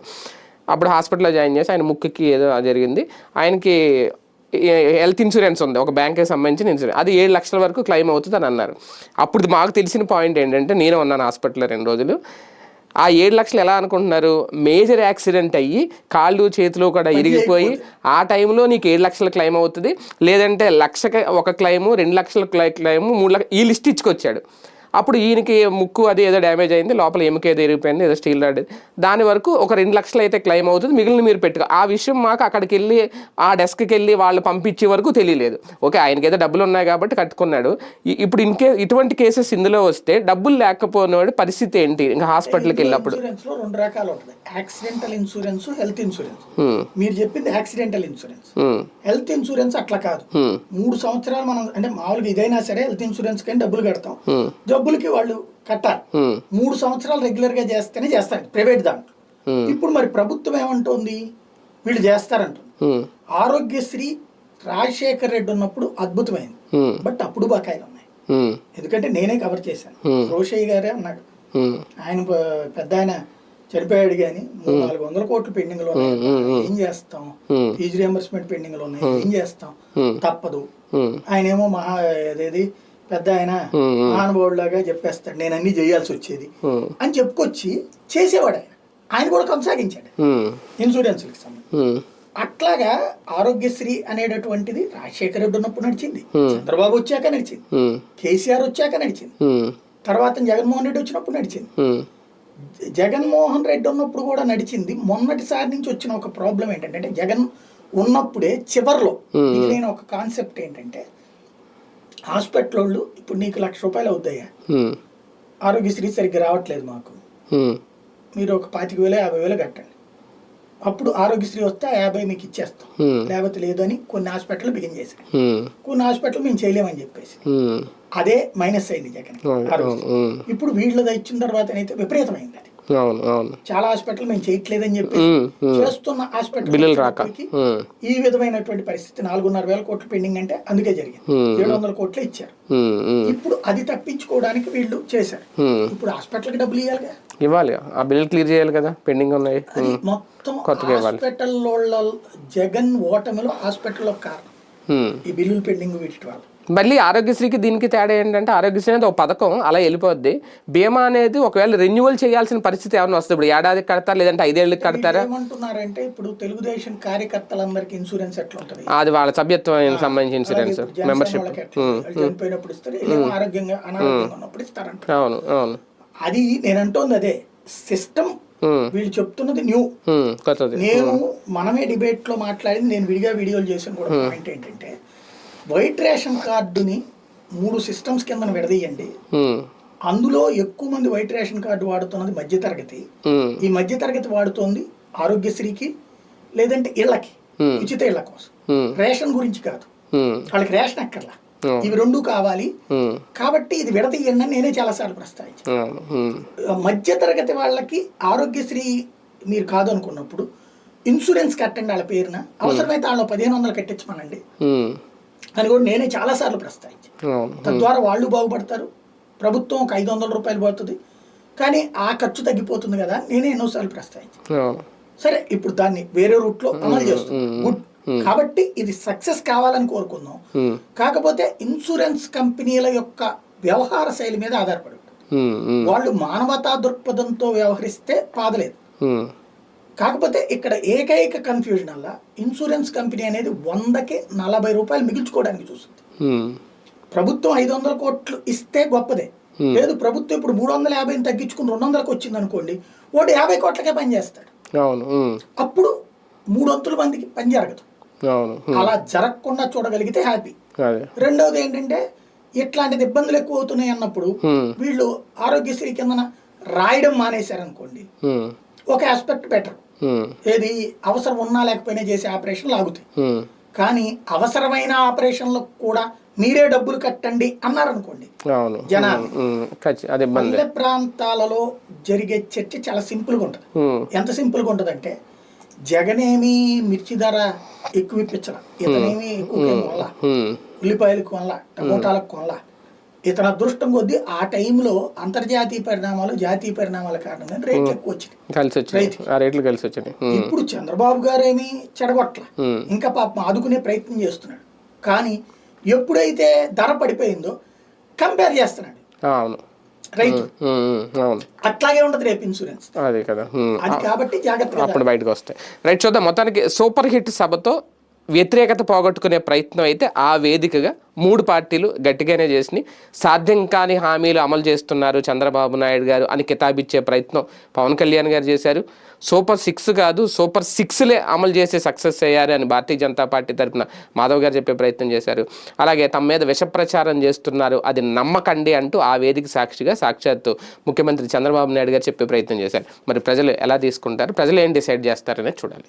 అప్పుడు హాస్పిటల్లో జాయిన్ చేసి ఆయన ముక్కుకి ఏదో జరిగింది. ఆయనకి హెల్త్ ఇన్సూరెన్స్ ఉంది, ఒక బ్యాంక్కి సంబంధించిన ఇన్సూరెన్స్, అది 7 లక్షల వరకు క్లెయిమ్ అవుతుంది అని అన్నారు. అప్పుడు మాకు తెలిసిన పాయింట్ ఏంటంటే, నేను ఉన్నాను హాస్పిటల్లో 2 రోజులు, ఆ 7 లక్షలు ఎలా అనుకుంటున్నారు, మేజర్ యాక్సిడెంట్ అయ్యి కాళ్ళు చేతులు కూడా ఇరిగిపోయి ఆ టైంలో నీకు 7 లక్షల క్లెయిమ్ అవుతుంది, లేదంటే 1 లక్షకి ఒక క్లెయిము, 2 లక్షల క్లెయిము, 3 లక్షలు, ఈ లిస్ట్ ఇచ్చుకొచ్చాడు. అప్పుడు ఈయనకి ముక్కు అది ఏదో డ్యామేజ్ అయింది, లోపల ఎముక ఏదో ఇరిగిపోయింది, ఏదో స్టీల్ రాడ్, దాని వరకు ఒక 2 లక్షలు అయితే క్లెయిమ్ అవుతుంది, మిగిలిన మీరు పెట్టుకో. ఆ విషయం మాకు అక్కడికి వెళ్ళి ఆ డెస్క్కి వెళ్ళి వాళ్ళు పంపించే వరకు తెలియలేదు. ఓకే, ఆయనకి ఏదో డబ్బులు ఉన్నాయి కాబట్టి కట్టుకున్నాడు. ఇప్పుడు ఇటువంటి కేసెస్ ఇందులో వస్తే డబ్బులు లేకపోయినాడు పరిస్థితి ఏంటి? ఇంకా హాస్పిటల్కి వెళ్ళినప్పుడు 2 రకాలు ఉంటుంది, యాక్సిడెంటల్ ఇన్సూరెన్స్, హెల్త్ ఇన్సూరెన్స్. మీరు చెప్పింది యాక్సిడెంటల్ ఇన్సూరెన్స్. హెల్త్ ఇన్సూరెన్స్ అట్లా కాదు. 3 సంవత్సరాలు మనం అంటే మామూలుగా ఇదైనా సరే హెల్త్ ఇన్సూరెన్స్ కానీ డబ్బులు కడతాం, డబ్బులకి వాళ్ళు కట్టాలి. 3 సంవత్సరాలు రెగ్యులర్ గా చేస్తేనే చేస్తారు ప్రైవేట్ దాంట్లో. ఇప్పుడు మరి ప్రభుత్వం ఏమంటుంది, వీళ్ళు చేస్తారంటుంది. ఆరోగ్యశ్రీ రాజశేఖర్ రెడ్డి ఉన్నప్పుడు అద్భుతమైంది, బట్ అప్పుడు బకాయిలు ఉన్నాయి. ఎందుకంటే నేనే కవర్ చేశాను, రోషయ్య గారే అన్నాడు, ఆయన పెద్ద ఆయన చనిపోయాడు కానీ 300-400 కోట్లు పెండింగ్ లో ఉన్నాయి, ఏం చేస్తాం, ఫీజు రియంబర్స్మెంట్ పెండింగ్ లో ఉన్నాయి, ఏం చేస్తాం, తప్పదు. ఆయన ఏమో అదేది పెద్ద ఆయన మహానుభావుడిలాగా చెప్పేస్తాడు, నేను అన్ని చేయాల్సి వచ్చేది అని చెప్పుకొచ్చి చేసేవాడు. ఆయన కూడా కొనసాగించాడు ఇన్సూరెన్స్కి సంబంధించి. అట్లాగా ఆరోగ్యశ్రీ అనేటటువంటిది రాజశేఖర రెడ్డి ఉన్నప్పుడు నడిచింది, చంద్రబాబు వచ్చాక నడిచింది, కేసీఆర్ వచ్చాక నడిచింది, తర్వాత జగన్మోహన్ రెడ్డి వచ్చినప్పుడు నడిచింది. జగన్మోహన్ రెడ్డి ఉన్నప్పుడు కూడా నడిచింది. మొన్నటిసారి నుంచి వచ్చిన ఒక ప్రాబ్లం ఏంటంటే జగన్ ఉన్నప్పుడే చివర్లో నేను ఒక కాన్సెప్ట్ ఏంటంటే హాస్పిటల్ వాళ్ళు ఇప్పుడు నీకు ₹1,00,000 అవుతాయా, ఆరోగ్యశ్రీ సరిగ్గా రావట్లేదు మాకు, మీరు ఒక 25,000 50,000 కట్టండి, అప్పుడు ఆరోగ్యశ్రీ వస్తే 50 మీకు ఇచ్చేస్తాం, లేకపోతే లేదని కొన్ని హాస్పిటల్ బిగిన్ చేశారు. కొన్ని హాస్పిటల్ మేము చేయలేమని చెప్పేసి అదే మైనస్ అయింది జగన్ ఆరోగ్యశ్రీ. ఇప్పుడు వీళ్ళది ఇచ్చిన తర్వాత అయితే విపరీతమైంది. అది చాలా హాస్పిటల్ మేము చేయట్లేదని చెప్పి చేస్తున్న హాస్పిటల్ ఈ విధమైనటువంటి పరిస్థితి. 4,500 కోట్లు పెండింగ్ అంటే అందుకే జరిగింది. 700 కోట్లు ఇచ్చారు. ఇప్పుడు అది తప్పించుకోవడానికి వీళ్ళు చేశారు. ఇప్పుడు హాస్పిటల్ కి డబ్బులు ఇవ్వాలి, ఆ బిల్లు క్లియర్ చేయాలి కదా, పెండింగ్ ఉన్నాయి. మొత్తం హాస్పిటల్ జగన్ ఓటమిలో హాస్పిటల్ కారణం ఈ బిల్లులు పెండింగ్ వీటి వల్ల. మళ్ళీ ఆరోగ్యశ్రీకి దీనికి తేడా ఏంటంటే ఆరోగ్యశ్రీ అనేది ఒక పథకం అలా వెళ్ళిపోద్ది. బీమా అనేది ఒకవేళ రెన్యువల్ చేయాల్సిన పరిస్థితి ఏమైనా వస్తుంది. ఇప్పుడు ఏడాదికి కడతారా లేదంటే 5 ఏళ్ళకి కడతారా? ఏమంటున్నారంటే ఇప్పుడు తెలుగుదేశం కార్యకర్తలందరికీ ఇన్సూరెన్స్ ఎట్లా ఉంటుంది, అది వాళ్ళ సభ్యత్వం సంబంధించిన ఇన్సూరెన్స్ మెంబర్షిప్ చనిపోయినప్పుడు ఇస్తారు, ఆరోగ్యంగా అనారోగ్యంగా ఉన్నప్పుడు ఇస్తారంట. అవును అవును, అది నేను అంటోంది అదే సిస్టమ్. వీళ్ళు చెప్తున్నది న్యూ. నేను మనమే డిబేట్ లో మాట్లాడింది, నేను విడిగా వీడియోలు చేసిన కూడా పాయింట్ ఏంటంటే వైట్ రేషన్ కార్డుని 3 సిస్టమ్స్ కింద విడదీయండి. అందులో ఎక్కువ మంది వైట్ రేషన్ కార్డు వాడుతున్నది మధ్యతరగతి. ఈ మధ్యతరగతి వాడుతోంది ఆరోగ్యశ్రీకి లేదంటే ఇళ్లకి, ఉచిత ఇళ్ల కోసం. రేషన్ గురించి కాదు, వాళ్ళకి రేషన్ అక్కర్లా, ఇవి 2 కావాలి. కాబట్టి ఇది విడదీయండి అని నేనే చాలాసార్లు ప్రస్తావించాను. మధ్యతరగతి వాళ్ళకి ఆరోగ్యశ్రీ మీరు కాదు అనుకున్నప్పుడు ఇన్సూరెన్స్ కట్టండి వాళ్ళ పేరున, అవసరమైతే వాళ్ళు 1,500 కట్టించమనండి అని కూడా నేనే చాలాసార్లు ప్రస్తావించాను. తద్వారా వాళ్ళు బాగుపడతారు, ప్రభుత్వం ఒక ₹500 పడుతుంది, కానీ ఆ ఖర్చు తగ్గిపోతుంది కదా, నేనే ఎన్నోసార్లు ప్రస్తావించాను. సరే ఇప్పుడు దాన్ని వేరే రూట్లో అమలు చేస్తున్నాం, గుడ్. కాబట్టి ఇది సక్సెస్ కావాలని కోరుకుందాం. కాకపోతే ఇన్సూరెన్స్ కంపెనీల యొక్క వ్యవహార శైలి మీద ఆధారపడి ఉంటుంది. వాళ్ళు మానవతా దృక్పథంతో వ్యవహరిస్తే బాధలేదు. కాకపోతే ఇక్కడ ఏకైక కన్ఫ్యూజన్ వల్ల ఇన్సూరెన్స్ కంపెనీ అనేది 100కి ₹40 మిగిల్చుకోవడానికి చూస్తుంది. ప్రభుత్వం 500 కోట్లు ఇస్తే గొప్పదే, లేదు ప్రభుత్వం ఇప్పుడు 350 తగ్గించుకుని 200కి వచ్చింది అనుకోండి, వాడు 50 కోట్లకే పనిచేస్తాడు. అప్పుడు 300 మందికి పని జరగదు. అలా జరగకుండా చూడగలిగితే హ్యాపీ. రెండవది ఏంటంటే ఇట్లాంటిది ఇబ్బందులు ఎక్కువ అవుతున్నాయి అన్నప్పుడు వీళ్ళు ఆరోగ్యశ్రీ కింద రాయడం మానేశారనుకోండి, ఒక ఆస్పెక్ట్ బెటర్. ఏది అవసరం ఉన్నా లేకపోయినా చేసే ఆపరేషన్లు ఆగుతాయి. కానీ అవసరమైన ఆపరేషన్లకు కూడా మీరే డబ్బులు కట్టండి అన్నారనుకోండి, జనాలు పల్లె ప్రాంతాలలో జరిగే చర్చ చాలా సింపుల్గా ఉంటుంది. ఎంత సింపుల్గా ఉంటుంది అంటే జగనేమి మిర్చి ధర ఎక్కువ ఇప్పించాల, ఇతనేమి ఎక్కువ కొనలా, ఉల్లిపాయలకు కొనలా, టమోటాలకు కొనలా. ఇతని అదృష్టం కొద్దీ ఆ టైంలో అంతర్జాతీయ పరిణామాలు జాతీయ పరిణామాల కారణంగా రేట్లు ఎక్కువ వచ్చినాయి. ఇప్పుడు చంద్రబాబు గారు ఏమి చెడగొట్ల, ఇంకా పాపం ఆదుకునే ప్రయత్నం చేస్తున్నాడు. కానీ ఎప్పుడైతే ధర పడిపోయిందో కంపేర్ చేస్తున్నాడు రైతు. అట్లాగే ఉండదు రేపు ఇన్సూరెన్స్, అది కాబట్టి జాగ్రత్తగా అప్పుడు బయటకు వస్తాయి. రైట్, చూద్దాం. మొత్తానికి సూపర్ హిట్ సభతో వ్యతిరేకత పోగొట్టుకునే ప్రయత్నం అయితే ఆ వేదికగా 3 పార్టీలు గట్టిగానే చేసి సాధ్యం కాని హామీలు అమలు చేస్తున్నారు చంద్రబాబు నాయుడు గారు అని కితాబిచ్చే ప్రయత్నం పవన్ కళ్యాణ్ గారు చేశారు. సూపర్ 6 కాదు, సూపర్ 6లే అమలు చేసి సక్సెస్ అయ్యారు అని భారతీయ జనతా పార్టీ తరఫున మాధవ్ గారు చెప్పే ప్రయత్నం చేశారు. అలాగే తమ మీద విష ప్రచారం చేస్తున్నారు, అది నమ్మకండి అంటూ ఆ వేదిక సాక్షిగా సాక్షాత్తు ముఖ్యమంత్రి చంద్రబాబు నాయుడు గారు చెప్పే ప్రయత్నం చేశారు. మరి ప్రజలు ఎలా తీసుకుంటారు, ప్రజలు ఏం డిసైడ్ చేస్తారనేది చూడాలి.